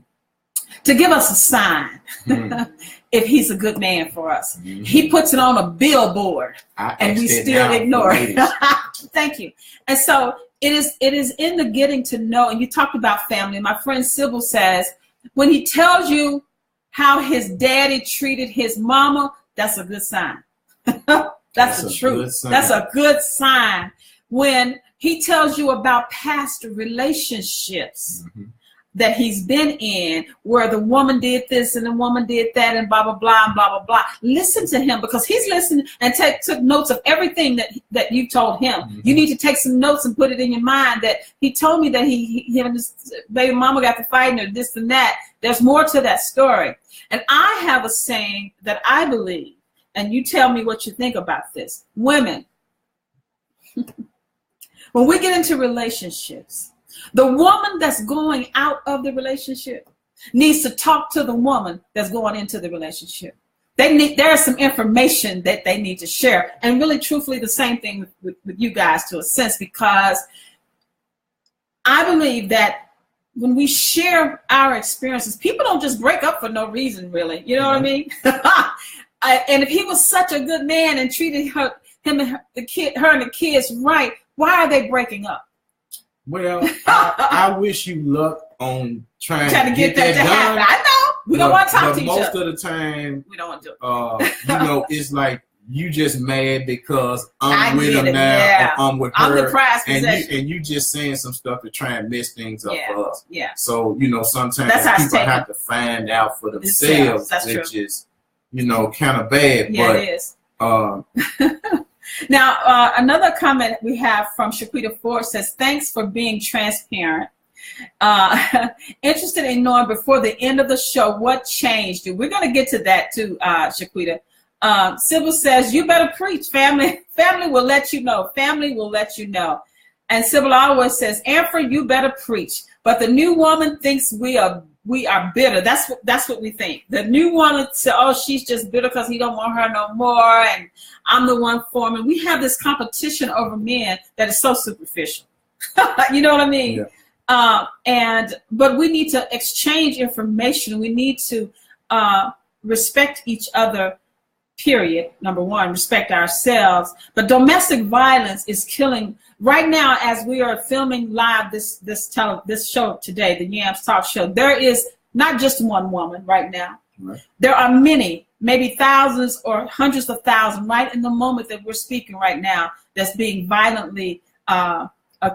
to give us a sign mm-hmm. if he's a good man for us. Mm-hmm. He puts it on a billboard and we still ignore it. Thank you. And so it is in the getting to know. And you talked about family. My friend Sybil says, when he tells you how his daddy treated his mama, that's a good sign. That's the truth. That's a good sign. When he tells you about past relationships that he's been in, where the woman did this and the woman did that and blah, blah, blah, and blah, blah, blah. Listen to him, because he's listening and took notes of everything that you told him. You need to take some notes and put it in your mind that he told me that him and his baby mama got to fighting or this and that. There's more to that story. And I have a saying that I believe, and you tell me what you think about this. Women, when we get into relationships, the woman that's going out of the relationship needs to talk to the woman that's going into the relationship. There is some information that they need to share. And really, truthfully, the same thing with you guys to a sense, because I believe that when we share our experiences, people don't just break up for no reason, really. You know what I mean? And if he was such a good man and treated her and the kids right, why are they breaking up? Well, I wish you luck on trying to get that to happen. I know. We don't want to talk to each other. Most of the time, we don't want to do it. It's like you just mad because I'm with him now, or I'm with her. I'm the prize possession. And you just saying some stuff to try and mess things up for us. Yeah. So, sometimes people have to find out for themselves, which is, kind of bad. Yeah, but, it is. Now, another comment we have from Shaquita Ford says, thanks for being transparent. Interested in knowing before the end of the show what changed you. We're going to get to that too, Shaquita. Sybil says, you better preach. Family will let you know. Family will let you know. And Sybil always says, Amber, you better preach. But the new woman thinks we are bitter. That's what we think. The new woman said, oh, she's just bitter because he don't want her no more, and I'm the one for him. And we have this competition over men that is so superficial. You know what I mean? Yeah. But we need to exchange information. We need to respect each other. Period. Number one, respect ourselves. But domestic violence is killing right now as we are filming live this show today, the Yams Talk Show. There is not just one woman right now. Right. There are many, maybe thousands or hundreds of thousands right in the moment that we're speaking right now that's being violently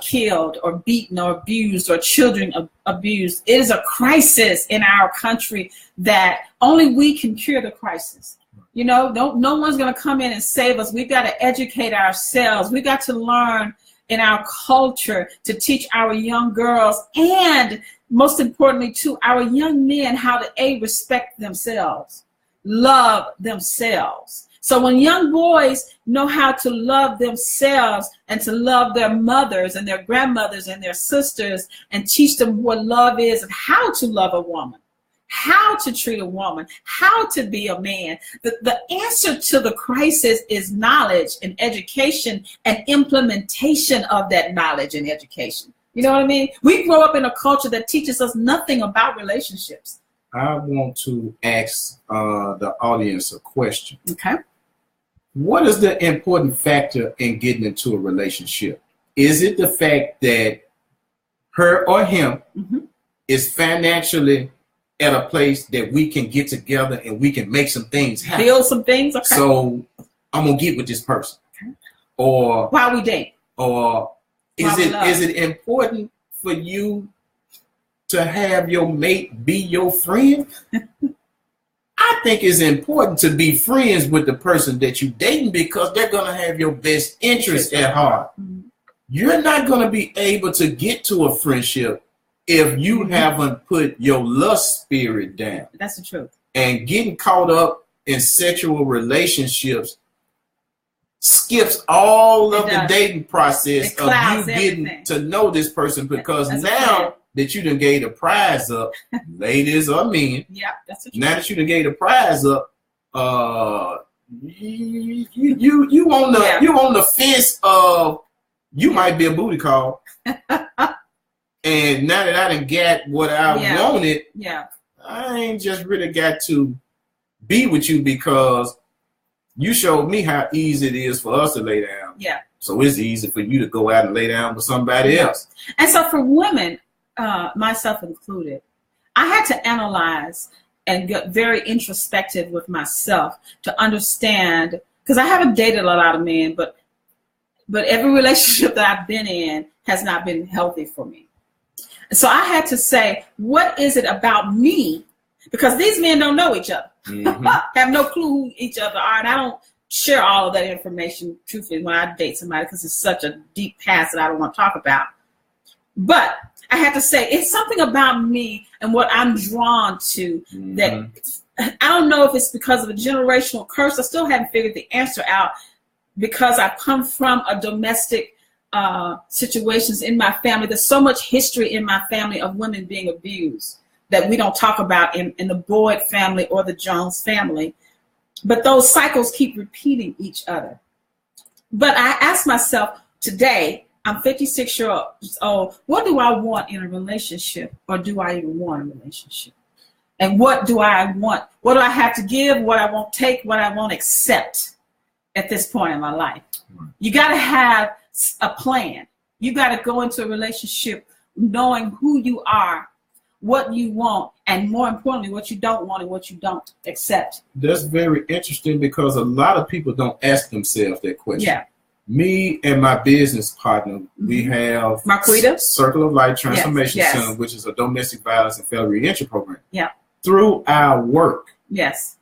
killed or beaten or abused, or children abused. It is a crisis in our country that only we can cure the crisis. No one's going to come in and save us. We've got to educate ourselves. We've got to learn in our culture to teach our young girls, and most importantly to our young men, how to respect themselves, love themselves. So when young boys know how to love themselves and to love their mothers and their grandmothers and their sisters, and teach them what love is and how to love a woman, how to treat a woman, how to be a man. The answer to the crisis is knowledge and education and implementation of that knowledge and education. You know what I mean? We grow up in a culture that teaches us nothing about relationships. I want to ask the audience a question. Okay. What is the important factor in getting into a relationship? Is it the fact that her or him is financially at a place that we can get together and we can make some things happen? Build some things? Okay. So I'm going to get with this person. Okay. Or while we date. Or is it important for you to have your mate be your friend? I think it's important to be friends with the person that you're dating, because they're going to have your best interest at heart. You're not going to be able to get to a friendship if you haven't put your lust spirit down. That's the truth. And getting caught up in sexual relationships skips all of the dating process of you getting to know this person, because now that you done gave the prize up, ladies or men, that's the truth. Now that you done gave the prize up, you on the fence of you might be a booty call. And now that I done got what I wanted, I ain't just really got to be with you because you showed me how easy it is for us to lay down So it's easy for you to go out and lay down with somebody else. And so for women, myself included, I had to analyze and get very introspective with myself to understand, because I haven't dated a lot of men, but every relationship that I've been in has not been healthy for me. And so I had to say, what is it about me? Because these men don't know each other, have no clue who each other are, and I don't share all of that information, truthfully, when I date somebody, because it's such a deep past that I don't want to talk about. But I had to say, it's something about me and what I'm drawn to that I don't know if it's because of a generational curse. I still haven't figured the answer out, because I've come from a domestic situations in my family. There's so much history in my family of women being abused that we don't talk about in the Boyd family or the Jones family. But those cycles keep repeating each other. But I ask myself today, I'm 56 years old, what do I want in a relationship, or do I even want a relationship? And what do I want? What do I have to give? What I won't take? What I won't accept at this point in my life? You got to have a plan. You got to go into a relationship knowing who you are, what you want, and more importantly, what you don't want and what you don't accept. That's very interesting, because a lot of people don't ask themselves that question. Yeah. Me and my business partner, we have Marquita Circle of Light Transformation Center, which is a domestic violence and failure reentry program. Yeah. Through our work,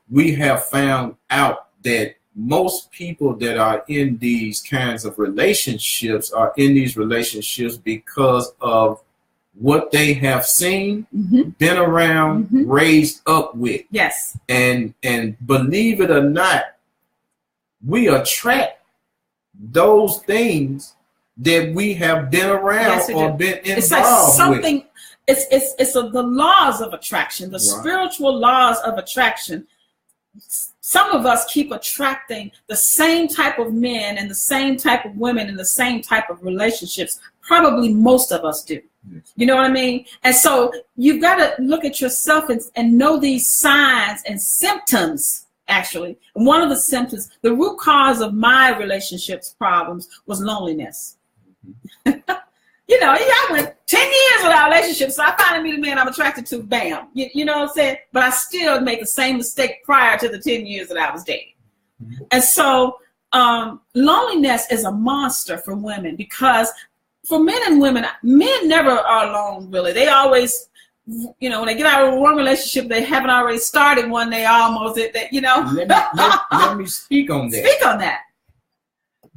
we have found out that most people that are in these kinds of relationships are in these relationships because of what they have seen, been around, raised up with. Yes. And believe it or not, we attract those things that we have been around or been involved it's like something with. It's the laws of attraction, the spiritual laws of attraction. Some of us keep attracting the same type of men and the same type of women and the same type of relationships. Probably most of us do. Yes. You know what I mean? And so you've got to look at yourself and know these signs and symptoms. Actually, one of the symptoms, the root cause of my relationships problems was loneliness. You know, I went 10 years without a relationship, so I finally meet a man I'm attracted to, bam. You know what I'm saying? But I still make the same mistake prior to the 10 years that I was dating. And so loneliness is a monster for women, because for men and women, men never are alone, really. They always, you know, when they get out of one relationship, they haven't already started one, they almost, you know. Let me speak on that. Speak on that.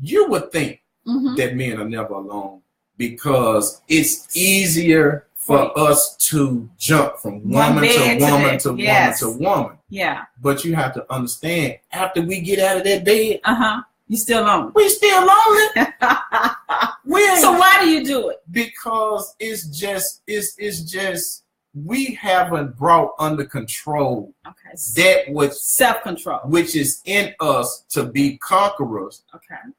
You would think that men are never alone, because it's easier for us to jump from woman to woman to woman to woman. Yeah. But you have to understand, after we get out of that bed, you still lonely. We still lonely. So why do you do it? Because it's just we haven't brought under control that which self-control, which is in us to be conquerors.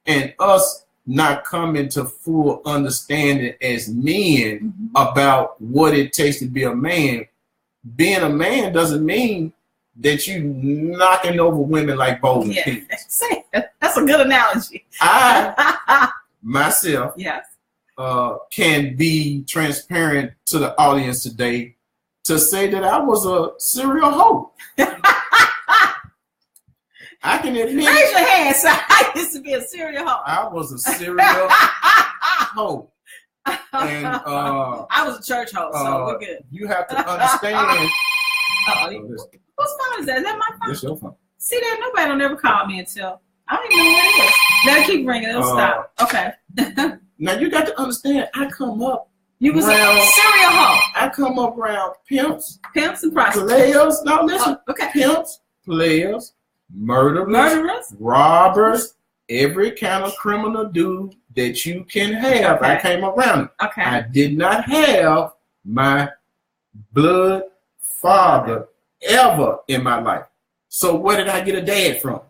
And us not coming to full understanding as men about what it takes to be a man. Being a man doesn't mean that you knocking over women like bowling pins. That's a good analogy. I myself can be transparent to the audience today to say that I was a serial hoe. I can admit. Raise your hand, son. I used to be a serial hoe. I was a serial hoe. And I was a church hoe, so we're good. You have to understand. Whose phone is that? Is that my phone? That's your phone. See that? Nobody will never call me until I don't even know what it is. Let it keep ringing. It'll stop. Okay. Now you got to understand. I come up. You was around, a serial hoe. I come up around pimps and prostitutes, players. Now listen. Pimps, players, murderers, robbers, every kind of criminal dude that you can have. I came around it. I did not have my blood father ever in my life. So where did I get a dad from?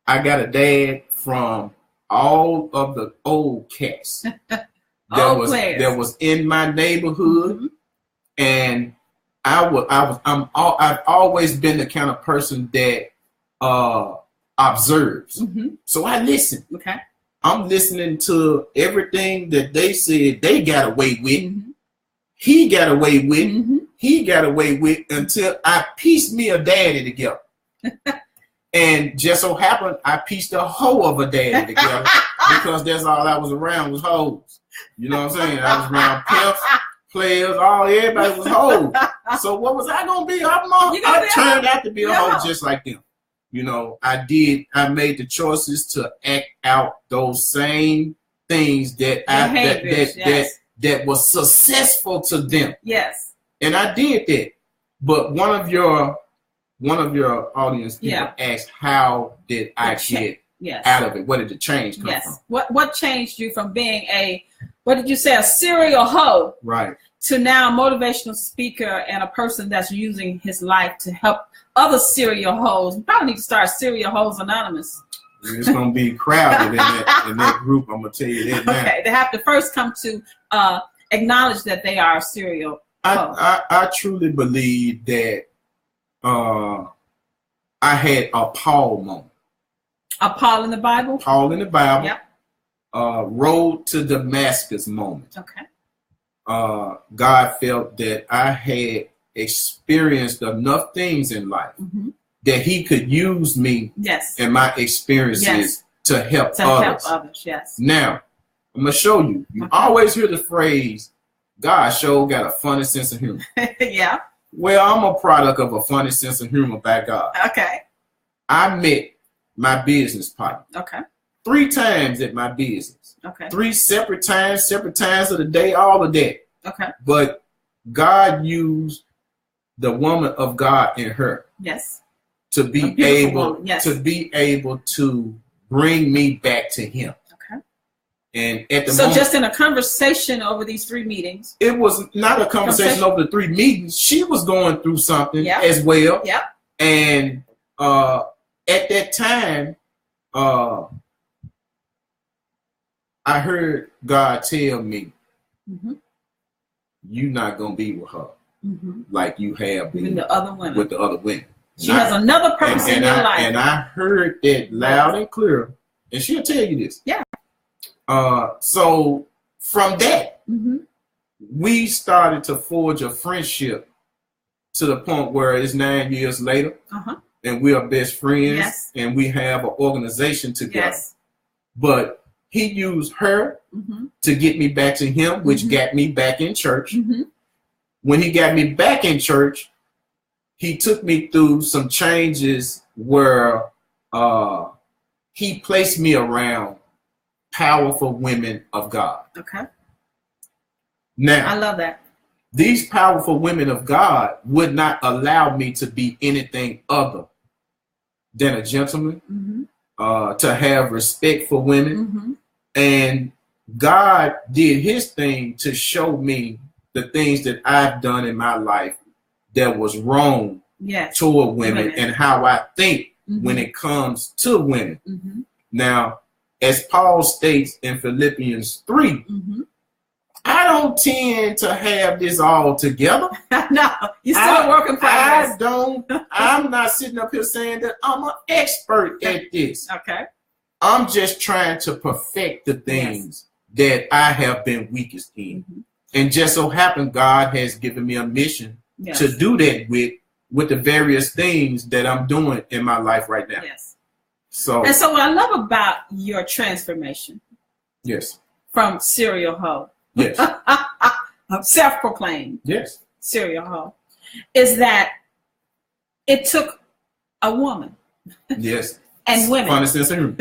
I got a dad from all of the old cats that was in my neighborhood, and I've always been the kind of person that observes. So I listen. I'm listening to everything that they said they got away with. He got away with. He got away with, until I pieced me a daddy together. And just so happened, I pieced a hoe of a daddy together because that's all I was around was hoes. You know what I'm saying? I was around pimps, players, everybody was hoes. So what was I gonna be? I turned out to be a hoe just like them. You know, I made the choices to act out those same things that that was successful to them. Yes. And I did that. But one of your audience people asked, how did I get out of it? What did the change come from? What changed you from being a serial hoe, right, to now a motivational speaker and a person that's using his life to help other serial hoes? You probably need to start Serial Hoes Anonymous. It's going to be crowded in that group. I'm going to tell you that now. Okay, they have to first come to acknowledge that they are a serial hoe. I truly believe that I had a Paul moment. A Paul in the Bible? Paul in the Bible. Yep. Road to Damascus moment. Okay. God felt that I had experienced enough things in life that he could use me and my experiences to help others. Yes. Now, I'm going to show you. You always hear the phrase, God sure got a funny sense of humor. Yeah. Well, I'm a product of a funny sense of humor by God. Okay. I met my business partner. Okay. 3 times at my business. Okay. 3 separate times of the day, all of that. Okay. But God used the woman of God in her. Yes. To be able to bring me back to him. Okay. And at the moment, just in a conversation over these 3 meetings. It was not a conversation over the 3 meetings. She was going through something as well. Yeah. And at that time, I heard God tell me, you're not going to be with her like you have been with the other women. She has another purpose in your life. And I heard that loud and clear. And she'll tell you this. Yeah. So from that, we started to forge a friendship to the point where it's 9 years later. And we are best friends. Yes. And we have an organization together. Yes. But he used her to get me back to him, which got me back in church. When he got me back in church, he took me through some changes where he placed me around powerful women of God. Okay. Now, I love that. These powerful women of God would not allow me to be anything other than a gentleman, to have respect for women. And God did his thing to show me the things that I've done in my life that was wrong toward women and how I think when it comes to women. Now, as Paul states in Philippians 3, I don't tend to have this all together. No, you're still working for I'm not sitting up here saying that I'm an expert at this. Okay. I'm just trying to perfect the things that I have been weakest in. And just so happened, God has given me a mission to do that with the various things that I'm doing in my life right now. Yes. So what I love about your transformation. Yes. From serial hoe. Yes. Self-proclaimed. Yes. Serial hoe. Is that it took a woman. Yes. And women. Funny sense of humor.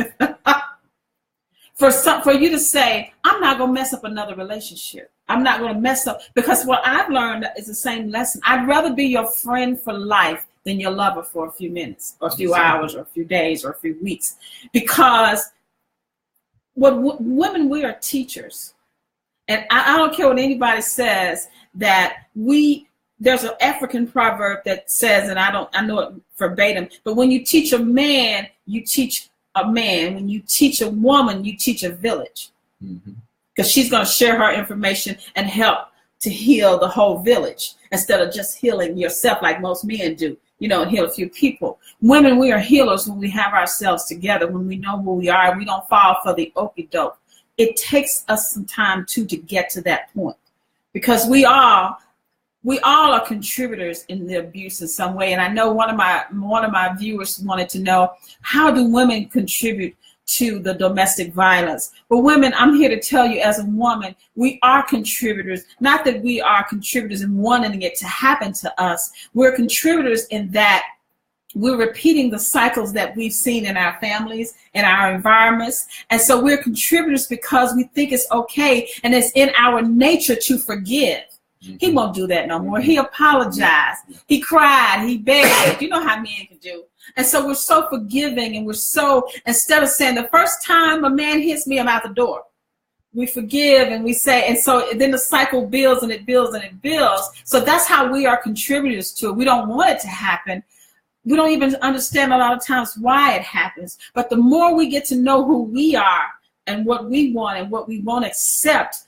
For you to say, I'm not going to mess up another relationship. I'm not going to mess up. Because what I've learned is the same lesson. I'd rather be your friend for life than your lover for a few minutes or a few hours or a few days or a few weeks. Because women, we are teachers. And I don't care what anybody says, that there's an African proverb that says, and I know it verbatim, but when you teach a man, you teach a man. When you teach a woman, you teach a village. Because she's going to share her information and help to heal the whole village instead of just healing yourself like most men do. and heal a few people. Women, we are healers when we have ourselves together, when we know who we are, and we don't fall for the okie doke. It takes us some time to get to that point, because we all are contributors in the abuse in some way. And I know one of my viewers wanted to know, how do women contribute to the domestic violence? But women, I'm here to tell you, as a woman, we are contributors. Not that we are contributors in wanting it to happen to us. We're contributors in that we're repeating the cycles that we've seen in our families, in our environments. And so we're contributors because we think it's okay and it's in our nature to forgive. He won't do that no more. He apologized. He cried. He begged. You know how men can do. And so we're so forgiving, and we're so, instead of saying the first time a man hits me, I'm out the door, we forgive and we say, and so then the cycle builds and it builds and it builds. So that's how we are contributors to it. We don't want it to happen. We don't even understand a lot of times why it happens. But the more we get to know who we are and what we want and what we won't accept,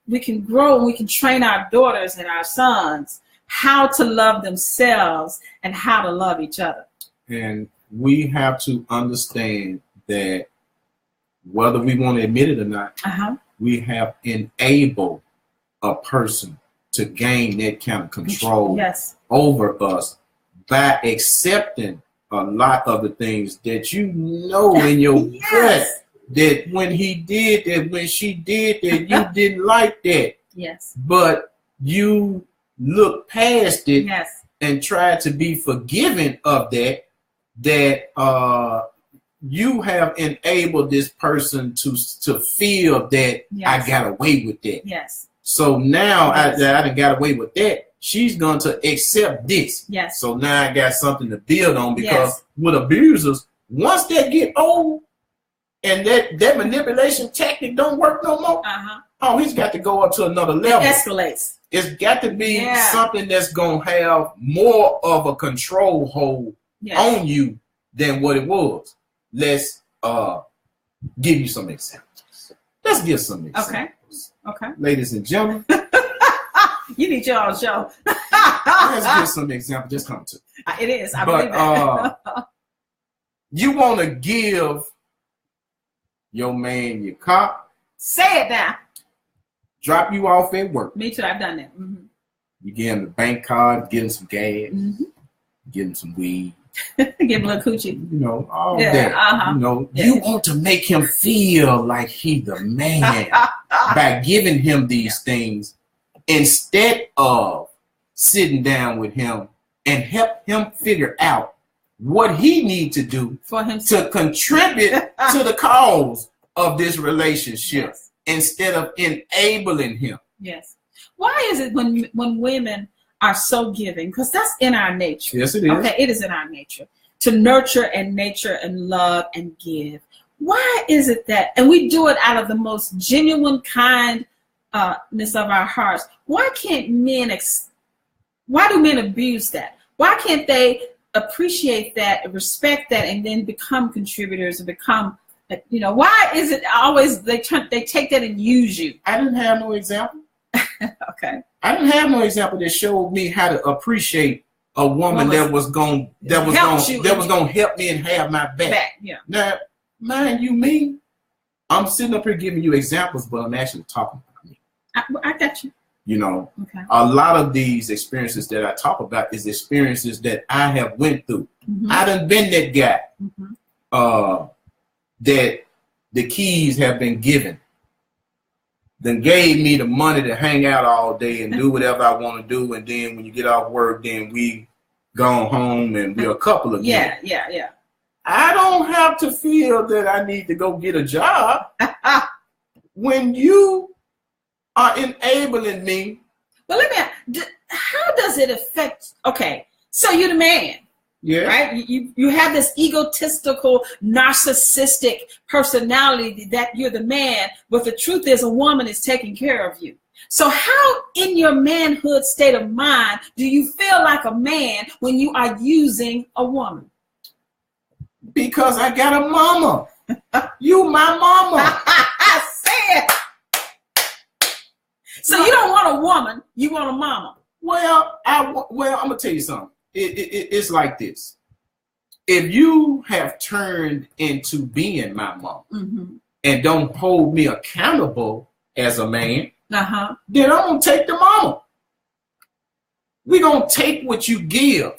we can grow and we can train our daughters and our sons how to love themselves and how to love each other. And we have to understand that whether we want to admit it or not, we have enabled a person to gain that kind of control over us by accepting a lot of the things that you know in your gut, that when he did that, when she did that, you didn't like that. Yes. But you look past it and try to be forgiving of that, you have enabled this person to feel that I got away with that. Yes. So now I done got away with that. She's going to accept this. Yes. So now I got something to build on, because with abusers, once they get old and that manipulation tactic don't work no more, oh, he's got to go up to another level. It escalates. It's got to be something that's going to have more of a control hold on you than what it was. Let's give you some examples. Let's give some examples. Okay. Ladies and gentlemen. You need your own show. Let's give some examples. Just come to it. Is. I believe that. You want to give your man your car. Say it now. Drop you off at work. Me too. I've done that. You give him the bank card, give him some gas, give him some weed. Give him a little coochie. You know, all that. You know, you want to make him feel like he the man by giving him these things, instead of sitting down with him and help him figure out what he needs to do for him to contribute to the cause of this relationship, instead of enabling him. Yes. Why is it when women are so giving? Because that's in our nature. Yes, it is. Okay, it is in our nature to nurture and love and give. Why is it that, and we do it out of the most genuine kindness of our hearts? Why can't men? Why do men abuse that? Why can't they appreciate that, respect that, and then become contributors and become? Why is it always they take that and use you? I didn't have no example. Okay. I didn't have no example that showed me how to appreciate a woman that was going to help me and have my back. Yeah. Now, mind you, me, I'm sitting up here giving you examples, but I'm actually talking about me. I got you. You know, a lot of these experiences that I talk about is experiences that I have went through. I done been that guy that the keys have been given. Then gave me the money to hang out all day and do whatever I want to do. And then when you get off work, then we gone home and we're a couple again. Yeah. I don't have to feel that I need to go get a job. When you are enabling me. Well, how does it affect? Okay, so you're the man. Yeah. Right? You have this egotistical, narcissistic personality that you're the man, but the truth is a woman is taking care of you. So how in your manhood state of mind do you feel like a man when you are using a woman? Because I got a mama. You my mama. Say it. So you don't want a woman, you want a mama. Well, I'm going to tell you something. it's like this. If you have turned into being my mom and don't hold me accountable as a man, then I'm going to take the mama. We're going to take what you give.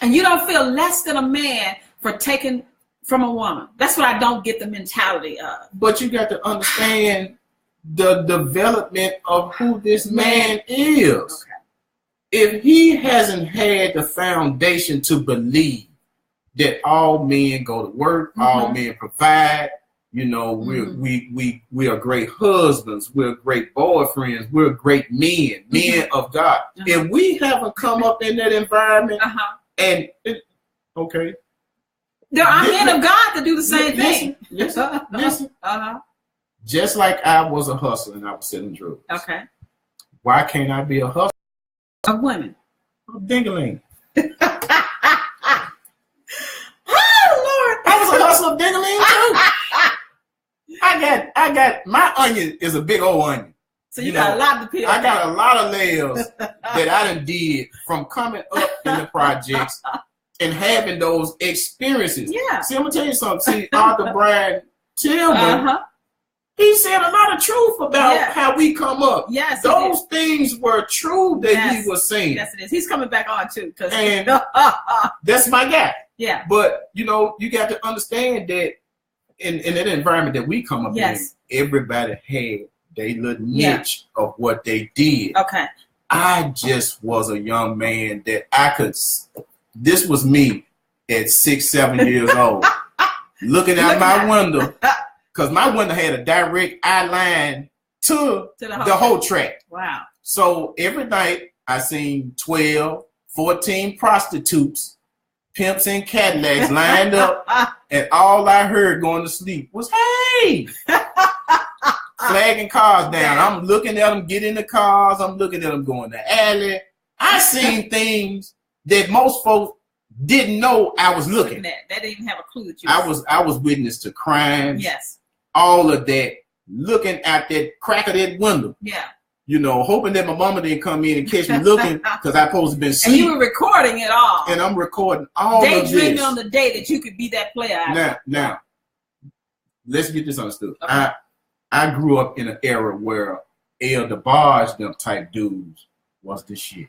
And you don't feel less than a man for taking from a woman. That's what I don't get the mentality of. But you got to understand the development of who this man is. Okay. If he hasn't had the foundation to believe that all men go to work, all men provide, you know, we are great husbands, we're great boyfriends, we're great men of God. If we haven't come up in that environment, and okay, there are men of God that do the same thing. Listen. Just like I was a hustler and I was selling drugs. Okay. Why can't I be a hustler of women? Of ding-a-ling. Oh Lord, I was a hustler of ding-a-ling too. I got my onion is a big old onion. So you got a lot to peel. I got a lot of layers that I done did from coming up in the projects and having those experiences. Yeah. See, I'm gonna tell you something. See, Arthur Bryan Tillman, he said a lot of truth about how we come up. Yes, those things were true that he was saying. Yes, it is. He's coming back on too, and that's my guy. Yeah. But you know, you got to understand that in that environment that we come up in, everybody had their little niche of what they did. Okay. I just was a young man that I could. This was me at 6, 7 years old, looking out my window, because my window had a direct eye line to the whole track. Wow. So every night I seen 12, 14 prostitutes, pimps and Cadillacs lined up, and all I heard going to sleep was, "Hey!" Flagging cars down. I'm looking at them get in the cars. I'm looking at them go in the alley. I seen things that most folks didn't know I was looking at. They didn't even have a clue that you I was witness to crimes. Yes. All of that. Looking at that crack of that window. Yeah. You know, hoping that my mama didn't come in and catch me looking because I supposed to been asleep. And you were recording it all. And I'm recording all of this. Daydreaming on the day that you could be that player. Now, let's get this understood. Okay. I grew up in an era where El DeBarge, them type dudes, was the shit.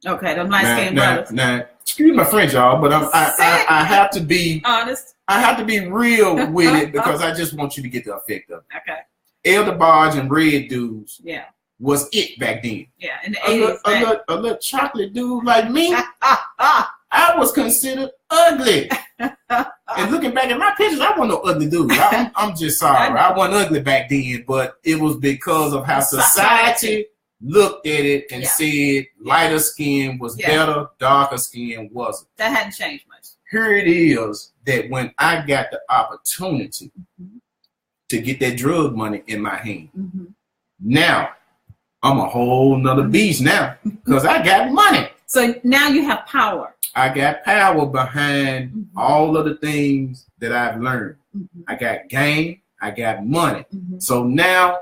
Okay, them light-skinned brothers. Now, excuse my French, y'all, but I have to be honest. I have to be real with it because I just want you to get the effect of it. Okay. El DeBarge and Red Dudes. Yeah. Was it back then. Yeah, in the 80s. A little chocolate dude like me, I was considered ugly. And looking back at my pictures, I wasn't no ugly dude. I'm just sorry. I wasn't ugly back then, but it was because of how society looked at it and said lighter skin was better, darker skin wasn't. That hadn't changed much. Here it is that when I got the opportunity to get that drug money in my hand, now I'm a whole nother beast now because I got money. So now you have power. I got power behind all of the things that I've learned. I got game. I got money. So now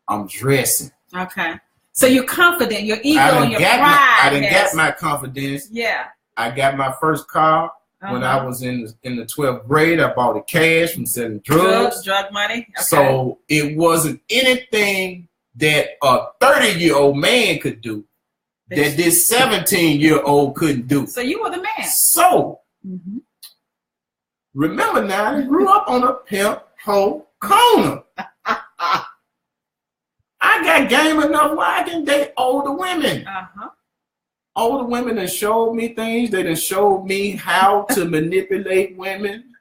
I'm dressing. Okay. So you're confident. Your ego and your pride. I done got my confidence. Yeah. I got my first car when I was in the 12th grade. I bought it cash from selling drugs. Drug money. Okay. So it wasn't anything that a 30-year-old man could do that this 17-year-old couldn't do. So you were the man. So remember now, I grew up on a pimp hoe corner. I got game enough where I can date older women. Older women that showed me things. They done showed me how to manipulate women.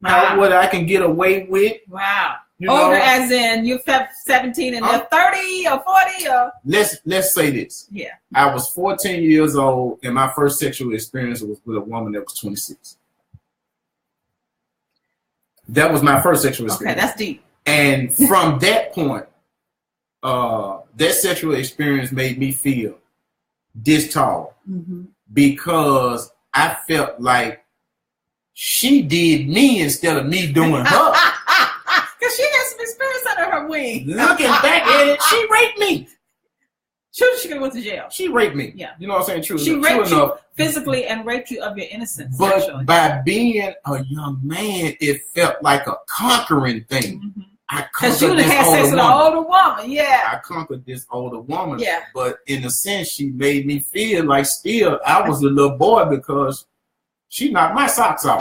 What I can get away with. Wow. You older know, as in you're 17 and they're 30 or 40 or? Let's say this. Yeah. I was 14 years old and my first sexual experience was with a woman that was 26. That was my first sexual experience. Okay, that's deep. And from that point, that sexual experience made me feel this tall because I felt like she did me instead of me doing her. Because she has some experience under her wing. Looking back at it, she raped me. She could have went to jail. She raped me. Yeah. You know what I'm saying? True. She raped you physically and raped you of your innocence. But actually. by being a young man, it felt like a conquering thing. Mm-hmm. I conquered this older woman. Yeah. I conquered this older woman. Yeah. But in a sense, she made me feel like still I was a little boy because she knocked my socks off.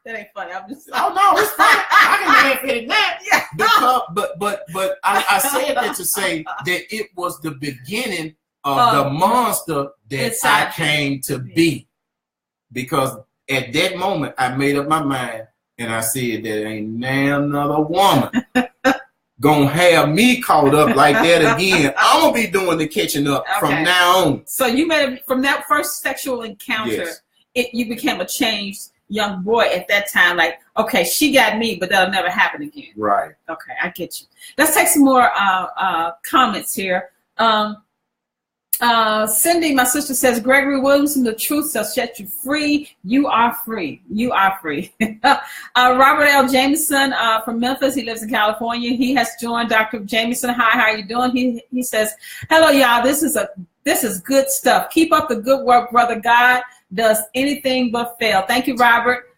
That ain't funny. I'm just. Oh no, it's funny. I can laugh at it now. Yeah. Because, but I said that to say that it was the beginning of the monster that I came to be. Because at that moment, I made up my mind and I said that ain't now another woman gonna have me caught up like that again. I'm gonna be doing the catching up from now on. So you made from that first sexual encounter, you became a changed young boy at that time. Like, okay, she got me, but that'll never happen again. Right. Okay, I get you. Let's take some more comments here. Cindy, my sister, says, Gregory Williamson, the truth shall set you free. You are free. You are free. Robert L. Jameson from Memphis. He lives in California. He has joined. Dr. Jameson, hi, how are you doing? He says, hello, y'all. This is good stuff. Keep up the good work, brother. God does anything but fail. Thank you, Robert.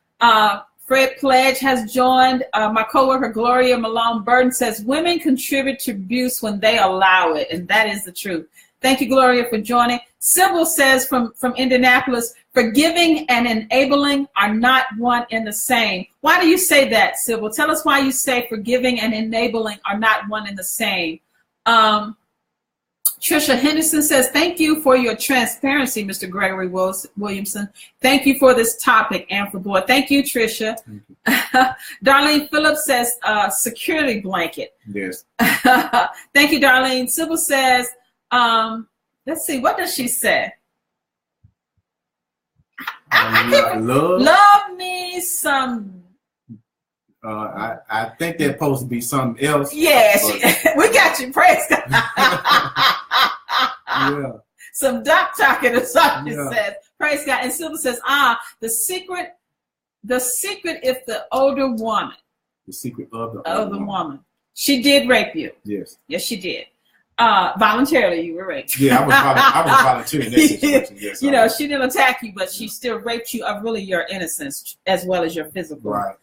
Fred Pledge has joined. My coworker Gloria Malone Burton says, women contribute to abuse when they allow it, and that is the truth. Thank you, Gloria, for joining. Sybil says from Indianapolis, forgiving and enabling are not one and the same. Why do you say that, Sybil? Tell us why you say forgiving and enabling are not one and the same. Trisha Henderson says, thank you for your transparency, Mr. Gregory Williamson. Thank you for this topic and for board. Thank you, Trisha. Thank you. Darlene Phillips says, security blanket. Yes. Thank you, Darlene. Sybil says, let's see, what does she say? Love me some. I think they're supposed to be something else. Yes, we got you. Praise God. Yeah. Some doc talking or something says. Praise God. And Silver says, the secret if the older woman. The secret of the older woman. She did rape you. Yes. Yes, she did. Voluntarily, you were raped. Yeah, I was volunteering in that situation. Yes, you know, she didn't attack you, but she still raped you of really your innocence as well as your physical. Right.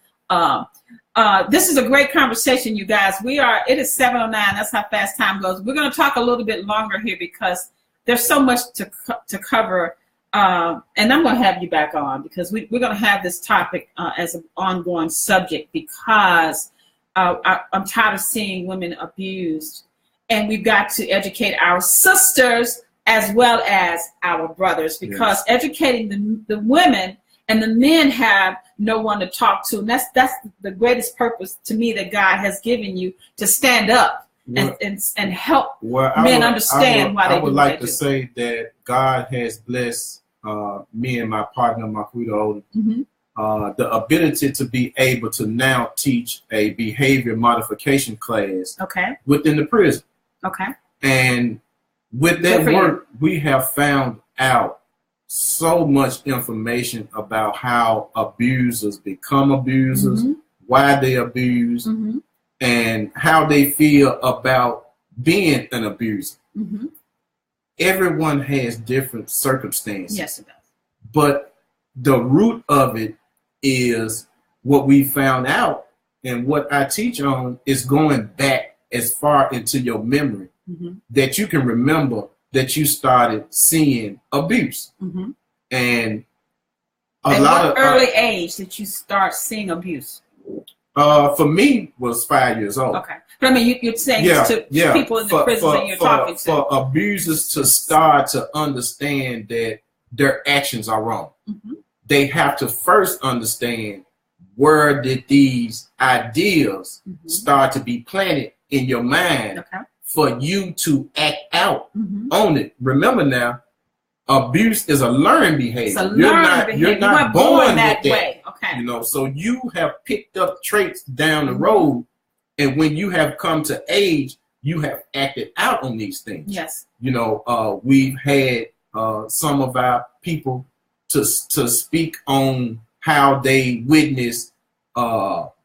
This is a great conversation, you guys. It is 7:09. That's how fast time goes. We're going to talk a little bit longer here because there's so much to cover. And I'm going to have you back on because we're going to have this topic as an ongoing subject because I'm tired of seeing women abused. And we've got to educate our sisters as well as our brothers because educating the women and the men have no one to talk to. And that's the greatest purpose to me that God has given you, to stand up and help men understand why they do. I would like to say that God has blessed me and my partner, Makudo, the ability to be able to now teach a behavior modification class within the prison. Okay. And with that work, we have found out so much information about how abusers become abusers, why they abuse, and how they feel about being an abuser. Everyone has different circumstances. Yes, it does. But the root of it is what we found out, and what I teach on is going back as far into your memory that you can remember that you started seeing abuse. And what early age did you start seeing abuse? For me was 5 years old. Okay. But I mean, you're saying to people in the prison that you're talking to. For abusers to start to understand that their actions are wrong. They have to first understand, where did these ideas start to be planted in your mind for you to act out on it. Remember now, abuse is a learned behavior. It's a learned behavior. You're not born that way. Okay. You know, so you have picked up traits down the road, and when you have come to age, you have acted out on these things. Yes. You know, we've had some of our people to speak on how they witnessed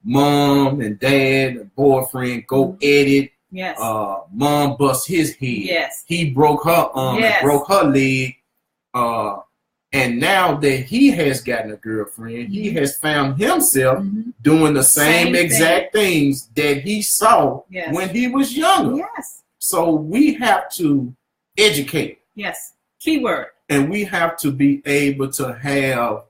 mom and dad and boyfriend go at it Yes. Mom bust his head. Yes. He broke her arm, and broke her leg. And now that he has gotten a girlfriend, he has found himself doing the same exact things that he saw when he was younger. Yes. So we have to educate. Yes. Keyword. And we have to be able to have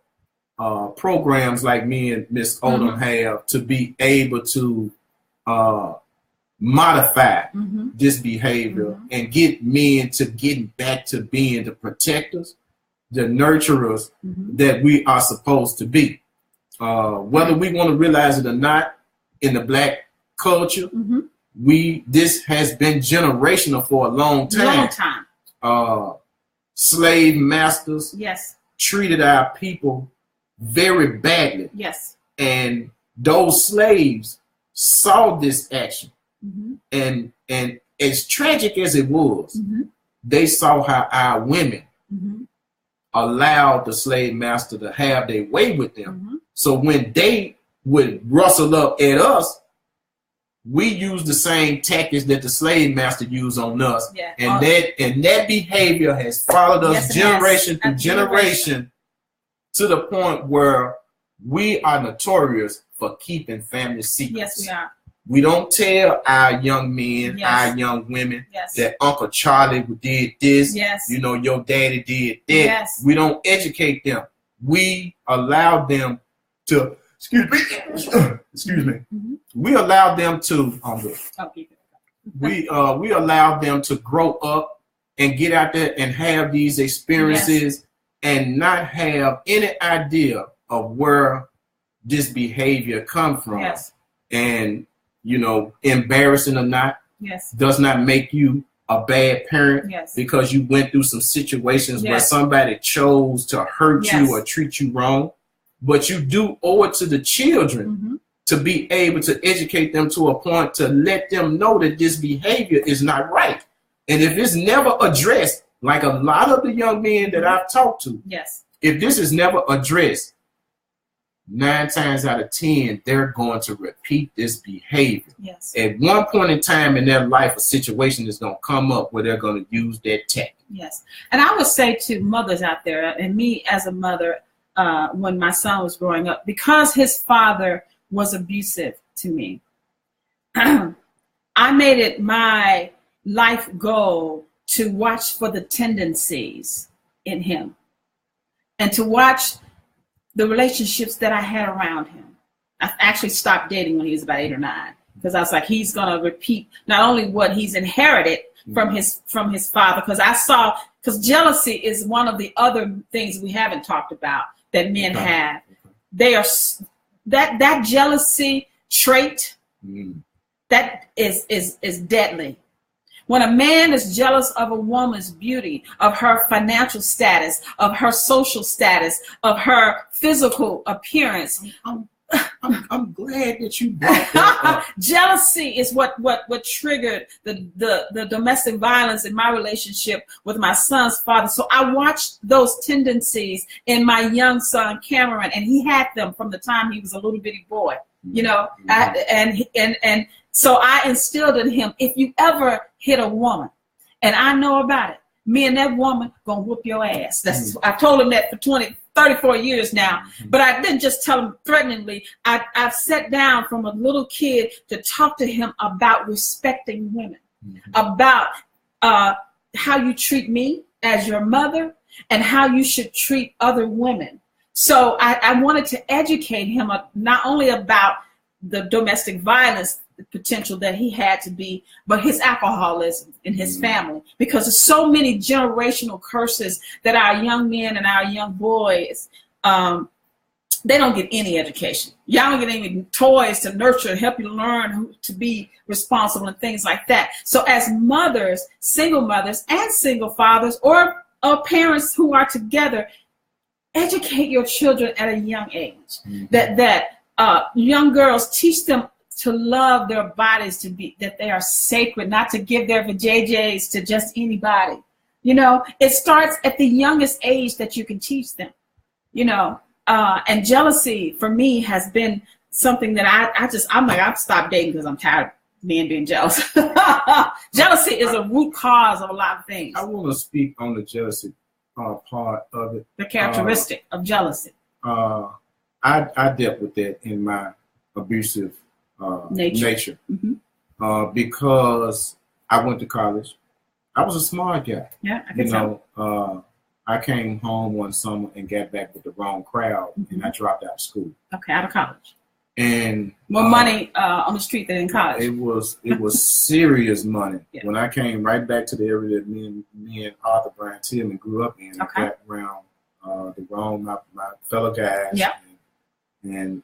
programs like me and Miss Odom have to be able to modify this behavior and get men to getting back to being the protectors, the nurturers that we are supposed to be. Whether we want to realize it or not, in the Black culture, this has been generational for a long time. Slave masters treated our people very badly. Yes. And those slaves saw this action. And as tragic as it was, they saw how our women allowed the slave master to have their way with them. So when they would rustle up at us, we use the same tactics that the slave master used on us. And that behavior has followed us generation through generation to the point where we are notorious for keeping family secrets. Yes, we are. We don't tell our young men, our young women that Uncle Charlie did this, you know, your daddy did that. We don't educate them. We allow them to, excuse me, we allow them to, we allow them to grow up and get out there and have these experiences and not have any idea of where this behavior come from. And you know, embarrassing or not, does not make you a bad parent because you went through some situations where somebody chose to hurt you or treat you wrong. But you do owe it to the children to be able to educate them to a point to let them know that this behavior is not right. And if it's never addressed, like a lot of the young men that I've talked to, if this is never addressed, 9 times out of 10, they're going to repeat this behavior. At one point in time in their life, a situation is going to come up where they're going to use that tactic. And I would say to mothers out there, and me as a mother, when my son was growing up, because his father was abusive to me, I made it my life goal to watch for the tendencies in him and to watch the relationships that I had around him. I actually stopped dating when he was about 8 or 9 because I was like, he's going to repeat not only what he's inherited from his father, because jealousy is one of the other things we haven't talked about that men have. They are that jealousy trait that is deadly. When a man is jealous of a woman's beauty, of her financial status, of her social status, of her physical appearance, I'm glad that you brought that up. Jealousy is what triggered the domestic violence in my relationship with my son's father. So I watched those tendencies in my young son Cameron, and he had them from the time he was a little bitty boy. You know, and so I instilled in him, if you ever hit a woman, and I know about it, me and that woman gonna whoop your ass. I've told him that for 34 years now, but I didn't just tell him threateningly. I've sat down from a little kid to talk to him about respecting women, about how you treat me as your mother and how you should treat other women. So I wanted to educate him not only about the domestic violence potential that he had to be, but his alcoholism in his family, because there's so many generational curses that our young men and our young boys, they don't get any education. Y'all don't get any toys to nurture, help you learn to be responsible and things like that. So as mothers, single mothers and single fathers, or parents who are together, educate your children at a young age. That young girls, teach them to love their bodies, that they are sacred, not to give their vajayjays to just anybody. You know, it starts at the youngest age that you can teach them. You know, and jealousy for me has been something that I've stopped dating because I'm tired of men being jealous. Jealousy is a root cause of a lot of things. I want to speak on the jealousy part of it. The characteristic of jealousy. I dealt with that in my abusive nature. Mm-hmm. Because I went to college. I was a smart guy. Yeah, I can tell. I came home one summer and got back with the wrong crowd, and I dropped out of school. Okay, out of college. And more money on the street than in college. It was serious money. Yeah. When I came right back to the area that me and Arthur Brian Tillman grew up in, okay. I got around my fellow guys. Yeah. And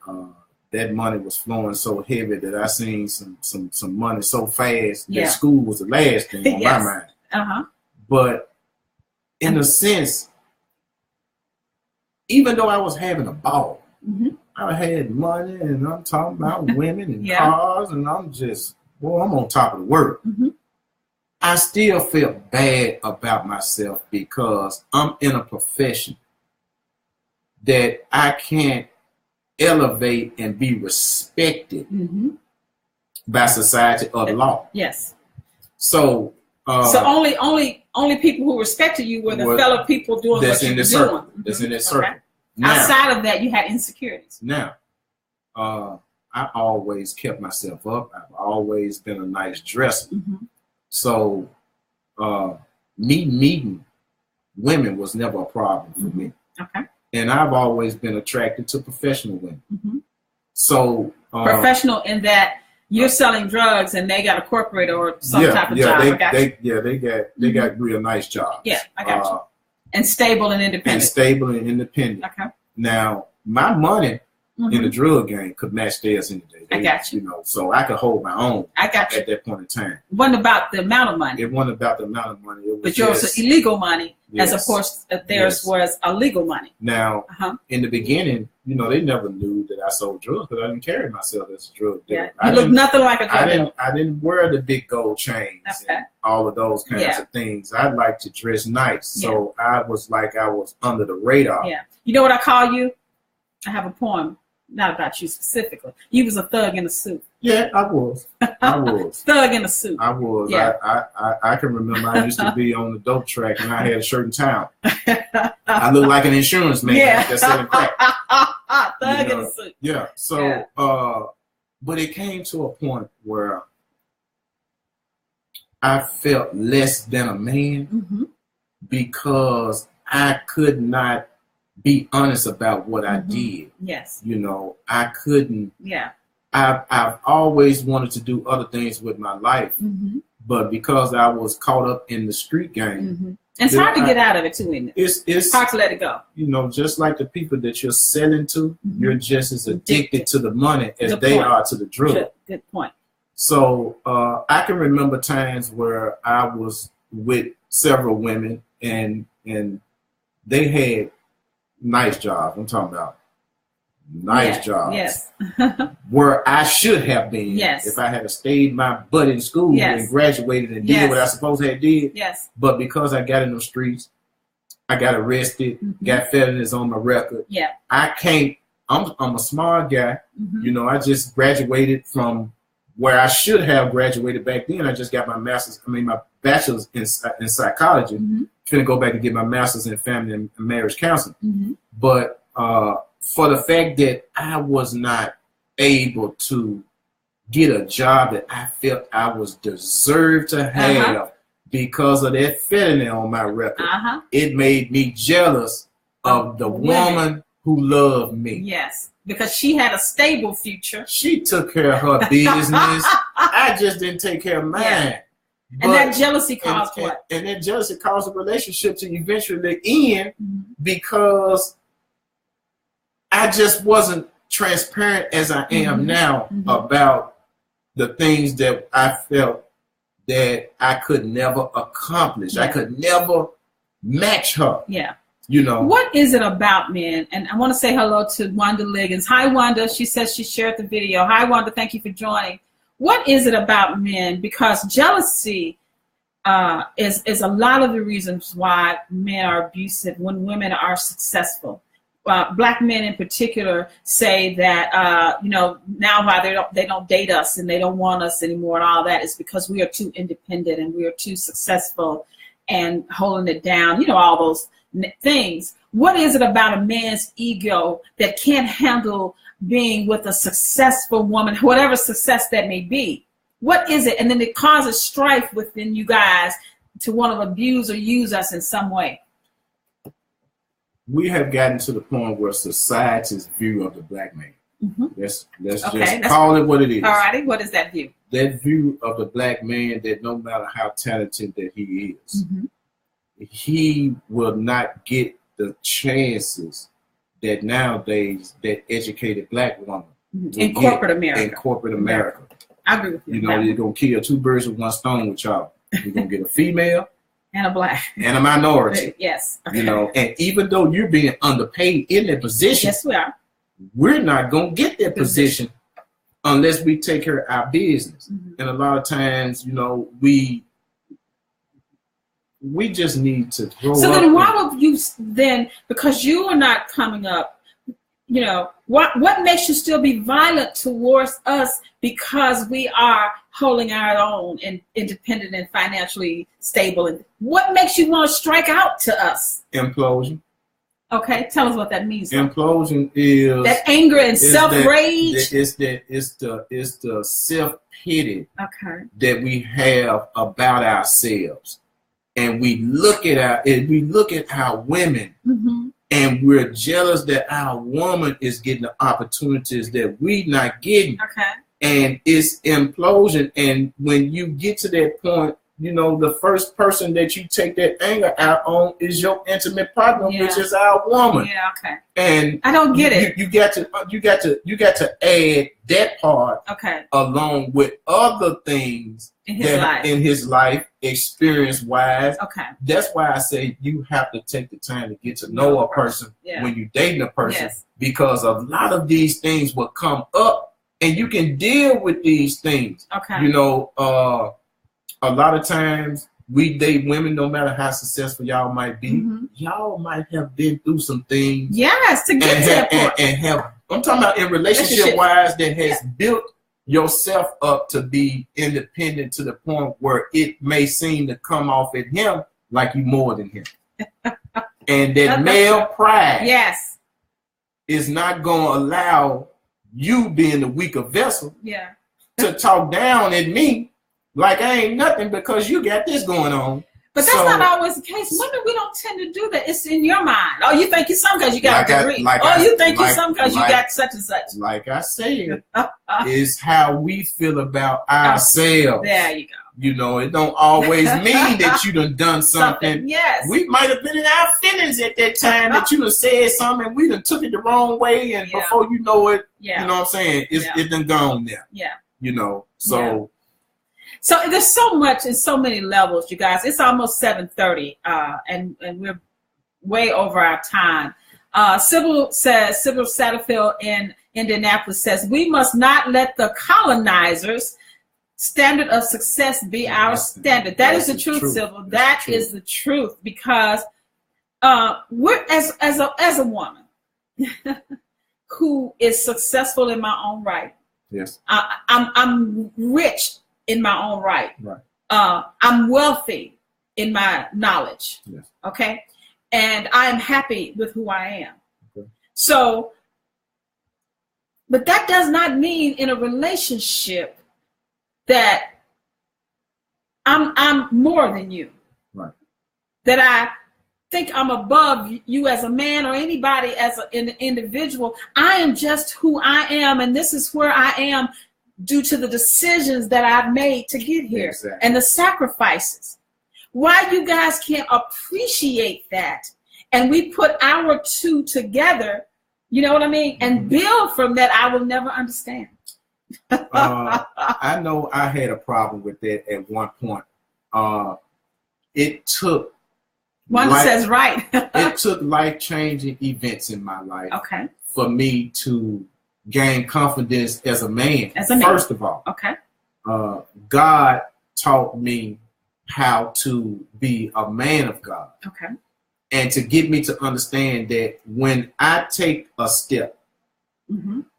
that money was flowing so heavy that I seen some money so fast that school was the last thing on my mind. Uh-huh. But in a sense, even though I was having a ball, mm-hmm. I had money and I'm talking about women and cars and I'm just, I'm on top of the world. Mm-hmm. I still felt bad about myself because I'm in a profession that I can't elevate and be respected mm-hmm. by society or the law. Yes. So only people who respected you were the fellow people doing what you were doing. That's in that circle. Okay. Now, outside of that, you had insecurities. Now, I always kept myself up. I've always been a nice dresser. Mm-hmm. So me meeting women was never a problem for me. Okay. And I've always been attracted to professional women. Mm-hmm. So professional in that you're selling drugs and they got a corporate or some type of job. They got real nice jobs. Yeah, I got you. And stable and independent. Okay. Now, my money mm-hmm. in the drug game could match theirs any day. I got you. So I could hold my own. I got you. At that point in time. It wasn't about the amount of money. It wasn't about the amount of money. It was but yours was illegal money, yes. as opposed to theirs was illegal money. Now, in the beginning, they never knew that I sold drugs because I didn't carry myself as a drug dealer. Yeah. You looked nothing like a drug dealer. I didn't wear the big gold chains and all of those kinds of things. I like to dress nice. So I was like I was under the radar. Yeah. You know what I call you? I have a poem, not about you specifically. You was a thug in a suit. Yeah, I was. Thug in a suit. I was. Yeah. I can remember I used to be on the dope track and I had a shirt and towel. I looked like an insurance man. Yeah. That's selling crack. Thug in a suit. Yeah. So, but it came to a point where I felt less than a man mm-hmm. because I could not be honest about what mm-hmm. I did. Yes. I couldn't. Yeah. I've always wanted to do other things with my life, mm-hmm. but because I was caught up in the street game. Mm-hmm. It's hard to get out of it too, isn't it? It's hard to let it go. Just like the people that you're selling to, mm-hmm. you're just as addicted to the money as they are to the drug. Good point. So I can remember times where I was with several women and they had nice jobs. I'm talking about nice jobs. Yes. Where I should have been. Yes. If I had stayed my butt in school and graduated and did what I supposed to have did. Yes. But because I got in the streets, I got arrested, mm-hmm. got felonies on my record. Yeah. I can't. I'm a smart guy. Mm-hmm. I just graduated from where I should have graduated back then. I just got my my bachelor's in psychology. Mm-hmm. Finna go back and get my master's in family and marriage counseling. Mm-hmm. But for the fact that I was not able to get a job that I felt I was deserved to have because of that felony on my record, it made me jealous of the woman who loved me. Yes, because she had a stable future. She took care of her business. I just didn't take care of mine. Yeah. And that jealousy caused what? And that jealousy caused a relationship to eventually end mm-hmm. because I just wasn't transparent as I am mm-hmm. now mm-hmm. about the things that I felt that I could never accomplish. Yeah. I could never match her. Yeah. What is it about men? And I want to say hello to Wanda Liggins. Hi, Wanda. She says she shared the video. Hi, Wanda. Thank you for joining. What is it about men? Because jealousy is a lot of the reasons why men are abusive when women are successful. Black men in particular say that, you know, now why they don't date us and they don't want us anymore and all that is because we are too independent and we are too successful and holding it down, you know, all those things. What is it about a man's ego that can't handle being with a successful woman, whatever success that may be? What is it? And then it causes strife within you guys to want to abuse or use us in some way. We have gotten to the point where society's view of the black man. Mm-hmm. Let's just call it what it is. All righty. What is that view? That view of the black man that no matter how talented that he is, mm-hmm. he will not get the chances that nowadays that educated black woman in corporate America. In corporate America. I agree with you. You know, you're gonna kill two birds with one stone with y'all. You're gonna get a female and a black and a minority. Yes. Okay. You know, and even though you're being underpaid in that position, yes, we are. We're not gonna get that position unless we take care of our business. Mm-hmm. And a lot of times, you know, we just need to grow up. So then why would you then, because you are not coming up, you know, what makes you still be violent towards us because we are holding our own and independent and financially stable? And what makes you want to strike out to us? Implosion. Okay, tell us what that means. Implosion is that anger and self-rage. It's the self-pity that we have about ourselves. And we look at our women, mm-hmm. and we're jealous that our woman is getting the opportunities that we not getting. Okay. And it's implosion. And when you get to that point, you know, the first person that you take that anger out on is your intimate partner, which is our woman. Yeah, okay. And I don't get it. You got to add that part along with other things in his life, experience wise. Okay. That's why I say you have to take the time to get to know a person when you're dating a person, because a lot of these things will come up and you can deal with these things. Okay. You know, a lot of times we date women, no matter how successful y'all might be, mm-hmm. y'all might have been through some things. Yes, to get to that point. And have, I'm talking about in relationship wise, that has built yourself up to be independent to the point where it may seem to come off at him like you more than him. And that male pride is not going to allow you, being the weaker vessel, to talk down at me like I ain't nothing because you got this going on. But that's not always the case. Women, we don't tend to do that. It's in your mind. Oh, you think you're some because you got a degree. You think you're some because you got such and such. Like I said, is how we feel about ourselves. There you go. You know, it don't always mean that you done something. Yes. We might have been in our feelings at that time that you done said something and we done took it the wrong way, and before you know it, you know what I'm saying, it done gone there. Yeah. You know, so... Yeah. So there's so much in so many levels, you guys. It's almost 7:30, and we're way over our time. Sybil Satterfield in Indianapolis says, we must not let the colonizers' standard of success be our standard. That is the truth, Sybil. That is the truth, because we're as a woman who is successful in my own right. Yes. I'm rich in my own right. I'm wealthy in my knowledge. Yes. Okay. And I am happy with who I am. Okay. So, but that does not mean in a relationship that I'm more than you. Right. That I think I'm above you as a man or anybody as an individual. I am just who I am, and this is where I am due to the decisions that I've made to get here and the sacrifices. Why you guys can't appreciate that and we put our two together, you know what I mean, and build from that, I will never understand. I know I had a problem with that at one point. It took it took life-changing events in my life for me to gain confidence as a man. First of all, God taught me how to be a man of God. and to get me to understand that when I take a step,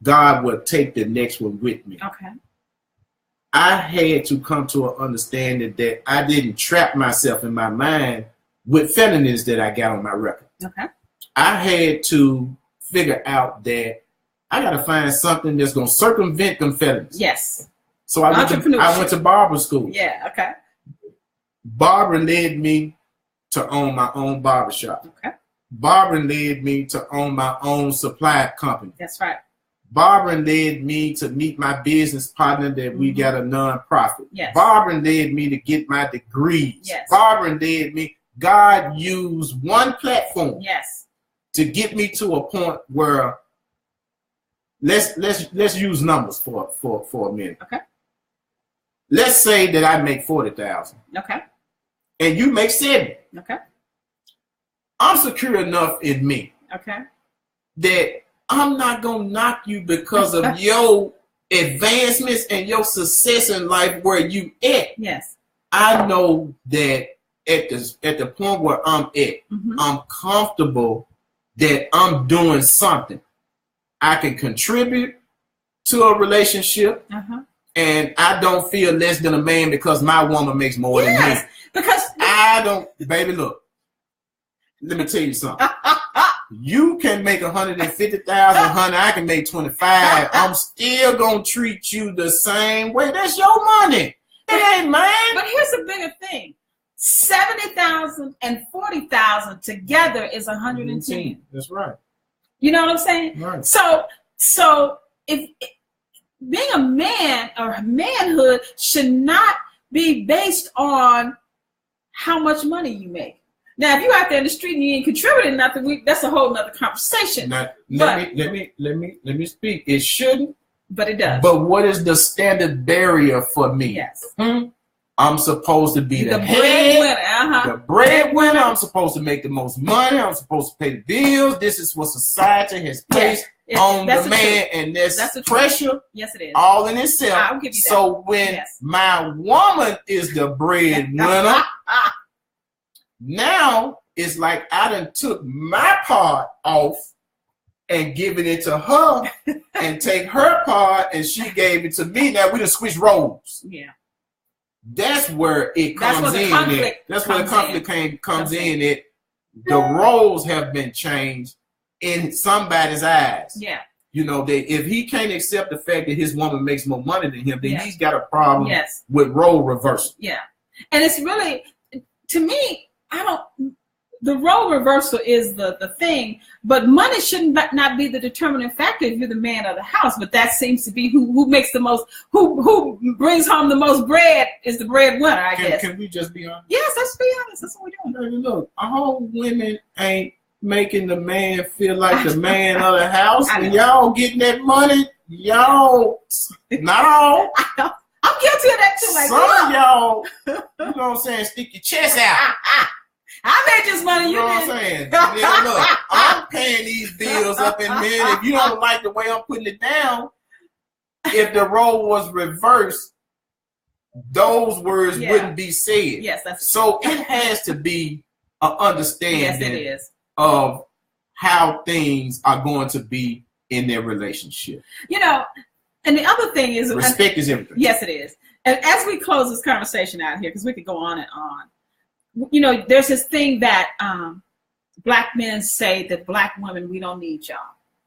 God will take the next one with me. Okay. I had to come to an understanding that I didn't trap myself in my mind with felonies that I got on my record. Okay. I had to figure out that I got to find something that's going to circumvent them felonies. Yes. So I went to barber school. Yeah. Okay. Barbering led me to own my own barbershop. Okay. Barbering led me to own my own supply company. That's right. Barbering led me to meet my business partner that we got a nonprofit. Yes. Barbering led me to get my degrees. Yes. Barbering led me. God used one platform. Yes. To get me to a point where let's use numbers for a minute. Okay. Let's say that I make 40,000. Okay. And you make 70. Okay. I'm secure enough in me. Okay. That I'm not gonna knock you because of your advancements and your success in life where you at. Yes. I know that at the point where I'm at, I'm comfortable that I'm doing something. I can contribute to a relationship, and I don't feel less than a man because my woman makes more than me. Because I don't, baby, look. Let me tell you something. You can make 150,000, honey. I can make 25. I'm still gonna treat you the same way. That's your money. It ain't mine. But here's the bigger thing: 70,000 and 40,000 together is 110. That's right. You know what I'm saying? Right. So if being a man or manhood should not be based on how much money you make. Now, if you're out there in the street and you ain't contributing nothing, that's a whole nother conversation. Now, let me speak. It shouldn't, but it does. But what is the standard barrier for me? Yes. I'm supposed to be the breadwinner. The breadwinner. I'm supposed to make the most money. I'm supposed to pay the bills. This is what society has placed on the man, and that's pressure. Yes, it is. All in itself. I'll give you that. So when my woman is the breadwinner, now it's like I done took my part off and given it to her, and take her part, and she gave it to me. Now we done switch roles. Yeah. That's where it comes in. That's where the conflict comes in. The roles have been changed in somebody's eyes. Yeah. You know, if he can't accept the fact that his woman makes more money than him, then he's got a problem with role reversal. Yeah. And it's really, to me, the role reversal is the thing, but money shouldn't not be the determining factor if you're the man of the house. But that seems to be who makes the most, who brings home the most bread is the breadwinner, I guess. Can we just be honest? Yes, let's be honest. That's what we're doing. Look, all women ain't making the man feel like the man of the house. And y'all getting that money, y'all, not all. I'm guilty of that too. Like, some of y'all, you know what I'm saying, stick your chest out. I made this money. You know what I'm saying? Yeah, look, I'm paying these bills up in a minute. If you don't like the way I'm putting it down, if the role was reversed, those words wouldn't be said. Yes, that's so it has to be an understanding yes, it is. Of how things are going to be in their relationship. You know, and the other thing is respect is everything. Yes, it is. And as we close this conversation out here, because we could go on and on, you know, there's this thing that black men say that black women, we don't need y'all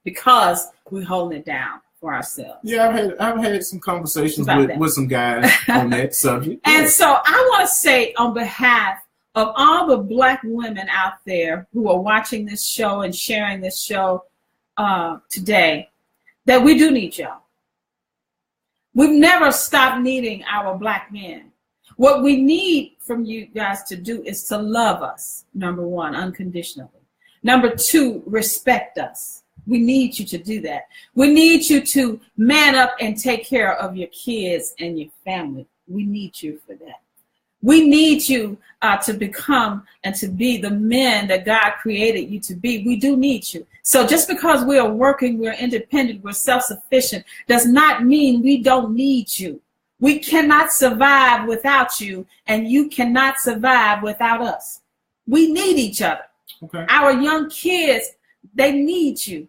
because we're holding it down for ourselves. Yeah, I've had some conversations with some guys on that subject. And so I want to say on behalf of all the black women out there who are watching this show and sharing this show today, that we do need y'all. We've never stopped needing our black men. What we need from you guys to do is to love us, number one, unconditionally. Number two, respect us. We need you to do that. We need you to man up and take care of your kids and your family. We need you for that. We need you to become and to be the men that God created you to be. We do need you. So just because we are working, we're independent, we're self-sufficient, does not mean we don't need you. We cannot survive without you, and you cannot survive without us. We need each other. Okay. Our young kids, they need you.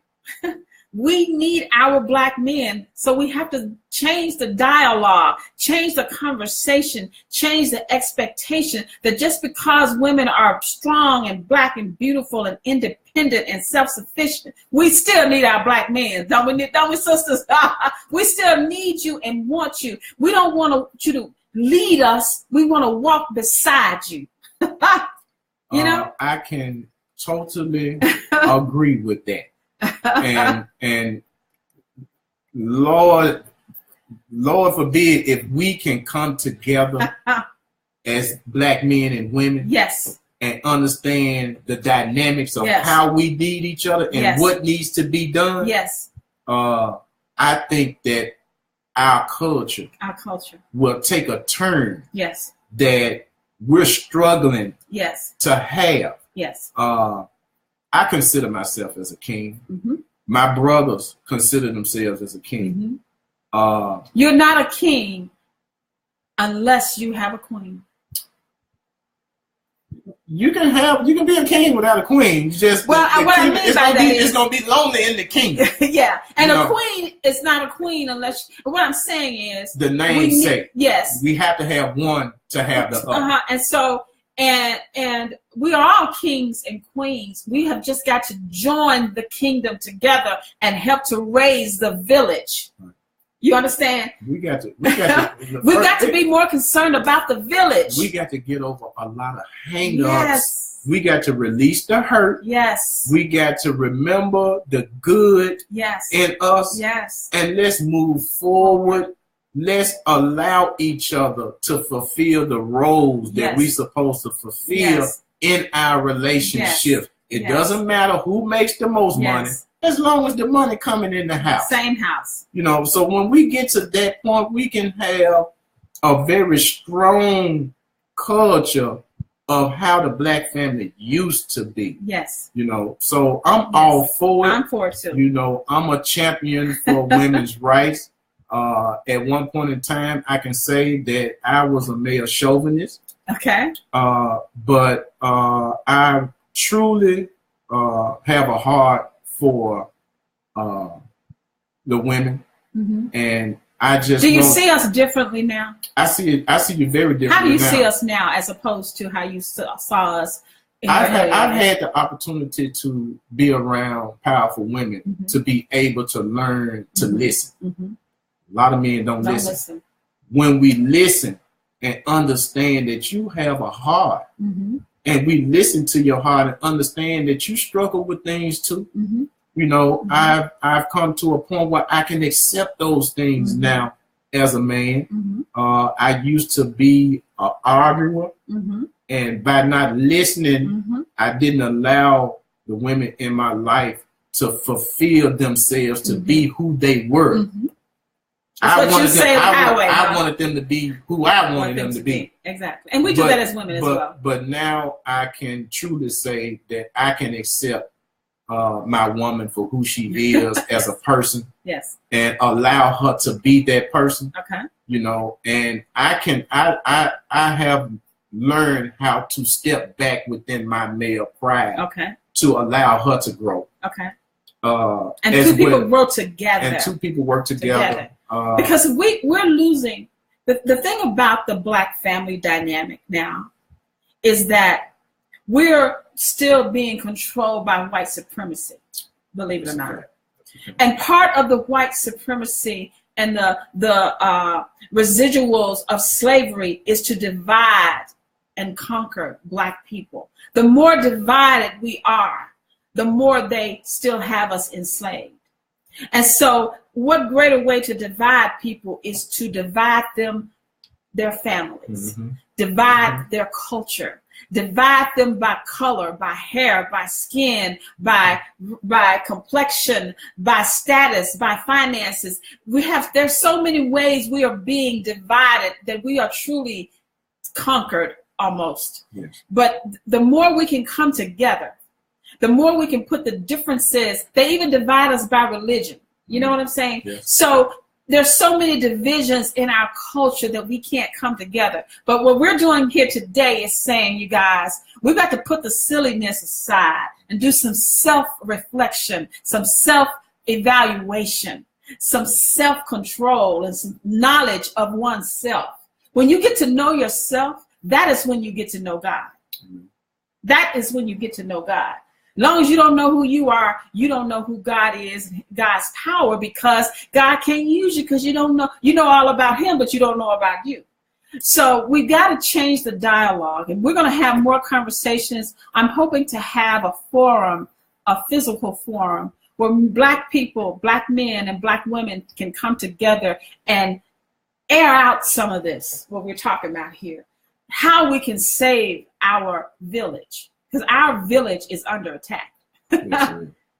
We need our Black men. So we have to change the dialogue, change the conversation, change the expectation that just because women are strong and Black and beautiful and independent and self-sufficient, we still need our Black men. Don't we, sisters? We still need you and want you. We don't want you to lead us. We want to walk beside you. You know? I can totally agree with that. And Lord forbid if we can come together as Black men and women, yes, and understand the dynamics of how we need each other and what needs to be done. Yes, I think that our culture will take a turn. Yes, that we're struggling. Yes, to have. Yes. I consider myself as a king. Mm-hmm. My brothers consider themselves as a king. Mm-hmm. You're not a king unless you have a queen. You can be a king without a queen. Just what I mean by that is it's gonna be lonely in the kingdom. Yeah, and a queen is not a queen unless. What I'm saying is the namesake. Yes, we have to have one to have the other. And so. And we are all kings and queens. We have just got to join the kingdom together and help to raise the village. You understand? We got to be more concerned about the village. We got to get over a lot of hang-ups. Yes. We got to release the hurt. Yes. We got to remember the good in us. Yes. And let's move forward. Let's allow each other to fulfill the roles that we're supposed to fulfill in our relationship. It doesn't matter who makes the most money, as long as the money coming in the house. Same house. You know, so when we get to that point, we can have a very strong culture of how the Black family used to be. Yes. You know, so I'm all for it. I'm for it too. You know, I'm a champion for women's rights. At one point in time, I can say that I was a male chauvinist. Okay. But I truly have a heart for the women, and I just. Do you see us differently now? I see you very differently. How do you now. see us now, as opposed to how you saw us? I've had the opportunity to be around powerful women, to be able to learn to listen. A lot of men don't listen. When we listen and understand that you have a heart, and we listen to your heart and understand that you struggle with things too. You know, I've come to a point where I can accept those things now as a man. I used to be an arguer, and by not listening, I didn't allow the women in my life to fulfill themselves to be who they were. I wanted them to be who I wanted them to be. Exactly. And we do that as women as well. But now I can truly say that I can accept my woman for who she is as a person. Yes. And allow her to be that person. Okay. You know, and I have learned how to step back within my male pride. Okay. To allow her to grow. Okay. And two people grow together. And two people work together. Because we're losing the thing about the Black family dynamic now is that we're still being controlled by white supremacy, believe it or not. And part of the white supremacy and the residuals of slavery is to divide and conquer Black people. The more divided we are, the more they still have us enslaved. And so what greater way to divide people is to divide their families, divide their culture, divide them by color, by hair, by skin, by complexion, by status, by finances. There's so many ways we are being divided that we are truly conquered almost. Yes. But the more we can come together, the more we can put the differences. They even divide us by religion. You know what I'm saying? Yes. So there's so many divisions in our culture that we can't come together. But what we're doing here today is saying, you guys, we've got to put the silliness aside and do some self-reflection, some self-evaluation, some self-control, and some knowledge of oneself. When you get to know yourself, that is when you get to know God. That is when you get to know God. As long as you don't know who you are, you don't know who God is, God's power, because God can't use you because you don't know. You know all about him, but you don't know about you. So we've got to change the dialogue, and we're going to have more conversations. I'm hoping to have a forum, a physical forum, where Black people, Black men and Black women can come together and air out some of this, what we're talking about here, how we can save our village. Because our village is under attack.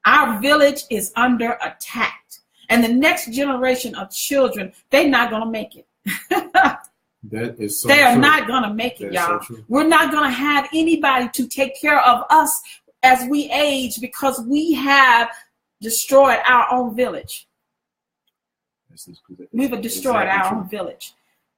Our village is under attack. And the next generation of children, they're not going to make it. That is so they are true. Not going to make it, y'all. So we're not going to have anybody to take care of us as we age because we have destroyed our own village. We've destroyed our own village.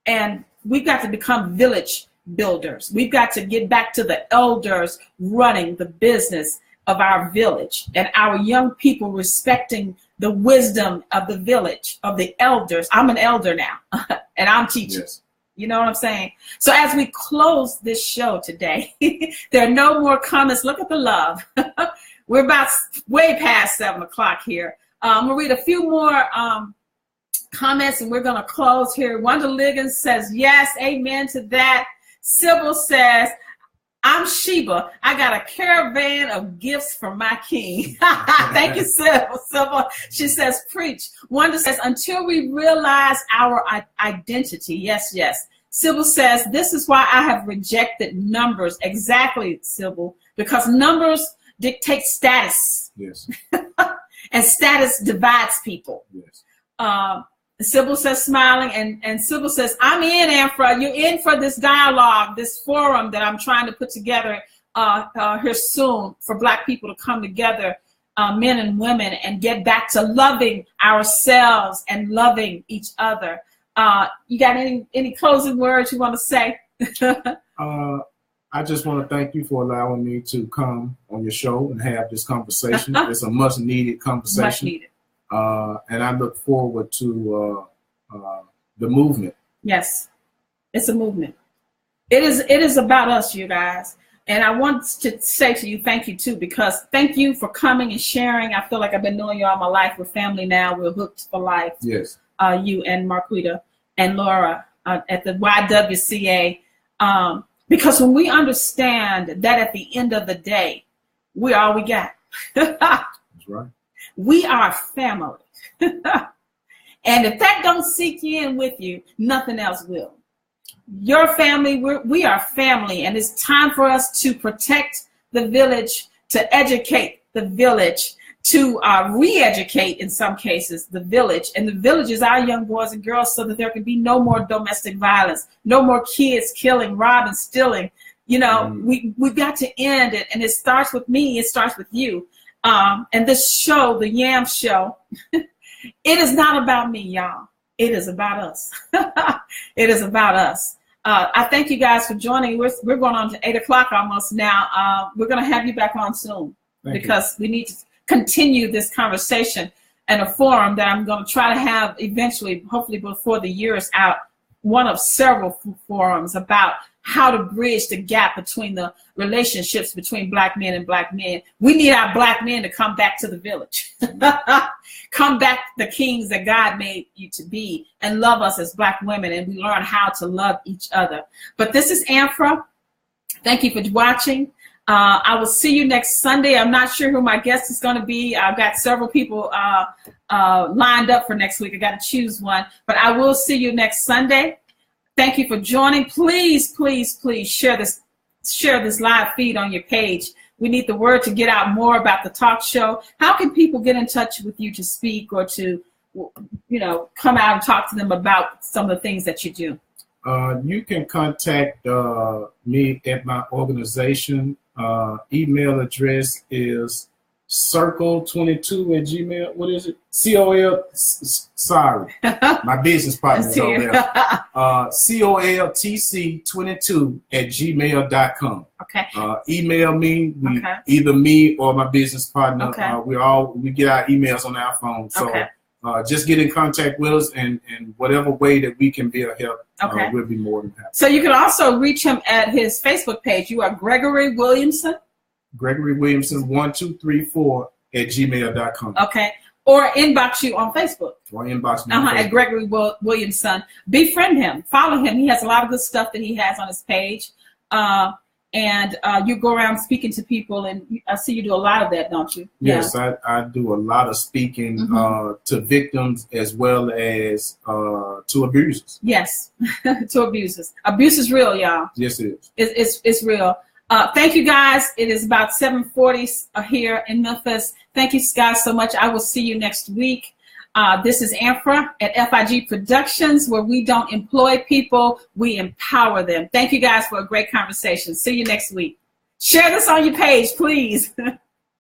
And we've got to become village builders. We've got to get back to the elders running the business of our village, and our young people respecting the wisdom of the village, of the elders. I'm an elder now, and I'm teaching. Yes. You know what I'm saying? So as we close this show today, there are no more comments. Look at the love. We're about way past 7 o'clock here. We'll read a few more comments, and we're going to close here. Wanda Liggins says, yes, amen to that. Sybil says, I'm Sheba. I got a caravan of gifts for my king. Thank you, Sybil. She says, preach. Wanda says, until we realize our identity. Yes, yes. Sybil says, this is why I have rejected numbers. Exactly, Sybil, because numbers dictate status. Yes. And status divides people. Yes. Sybil says, smiling, and Sybil says, I'm in, Amphra. You're in for this dialogue, this forum that I'm trying to put together here soon for Black people to come together, men and women, and get back to loving ourselves and loving each other. You got any closing words you want to say? I just want to thank you for allowing me to come on your show and have this conversation. It's a much needed conversation. Much needed. And I look forward to the movement. Yes, it's a movement. It is about us, you guys. And I want to say to you, thank you too, because thank you for coming and sharing. I feel like I've been knowing you all my life. We're family now. We're hooked for life. Yes. You and Marquita and Laura at the YWCA. Because when we understand that at the end of the day, we're all we got. That's right. We are family. And if that don't sink in with you, nothing else will. Your family, we are family, and it's time for us to protect the village, to educate the village, to re-educate, in some cases, the village. And the village is our young boys and girls, so that there can be no more domestic violence, no more kids killing, robbing, stealing. You know, we've got to end it, and it starts with me, it starts with you. And this show, the Yams show, it is not about me, y'all. It is about us. It is about us. I thank you guys for joining. We're going on to 8 o'clock almost now. We're going to have you back on soon because we need to continue this conversation and a forum that I'm going to try to have eventually, hopefully before the year is out, one of several forums about how to bridge the gap between the relationships between Black men and Black men. We need our Black men to come back to the village. Come back the kings that God made you to be and love us as Black women, and we learn how to love each other. But this is Amphra. Thank you for watching. I will see you next Sunday. I'm not sure who my guest is going to be. I've got several people lined up for next week. I got to choose one, but I will see you next Sunday. Thank you for joining. Please, please, please share this live feed on your page. We need the word to get out more about the talk show. How can people get in touch with you to speak or to, you know, come out and talk to them about some of the things that you do? You can contact me at my organization. Email address is circle22@gmail. What is it? COL. Sorry, my business partner is over there. COLTC22@gmail.com. Okay. Email me. Either me or my business partner. Okay. We get our emails on our phone. So just get in contact with us, and whatever way that we can be a help, we'll be more than happy. So you can also reach him at his Facebook page. You are Gregory Williamson. Gregory Williamson 1234@gmail.com. Okay. Or inbox you on Facebook. Or inbox me at Gregory Williamson. Befriend him. Follow him. He has a lot of good stuff that he has on his page. You go around speaking to people, and I see you do a lot of that, don't you? Yes, I do a lot of speaking to victims as well as to abusers. Yes, to abusers. Abuse is real, y'all. Yes, it is. It's real. Thank you, guys. It is about 7:40 here in Memphis. Thank you, guys, so much. I will see you next week. This is Amphra at FIG Productions, where we don't employ people, we empower them. Thank you, guys, for a great conversation. See you next week. Share this on your page, please.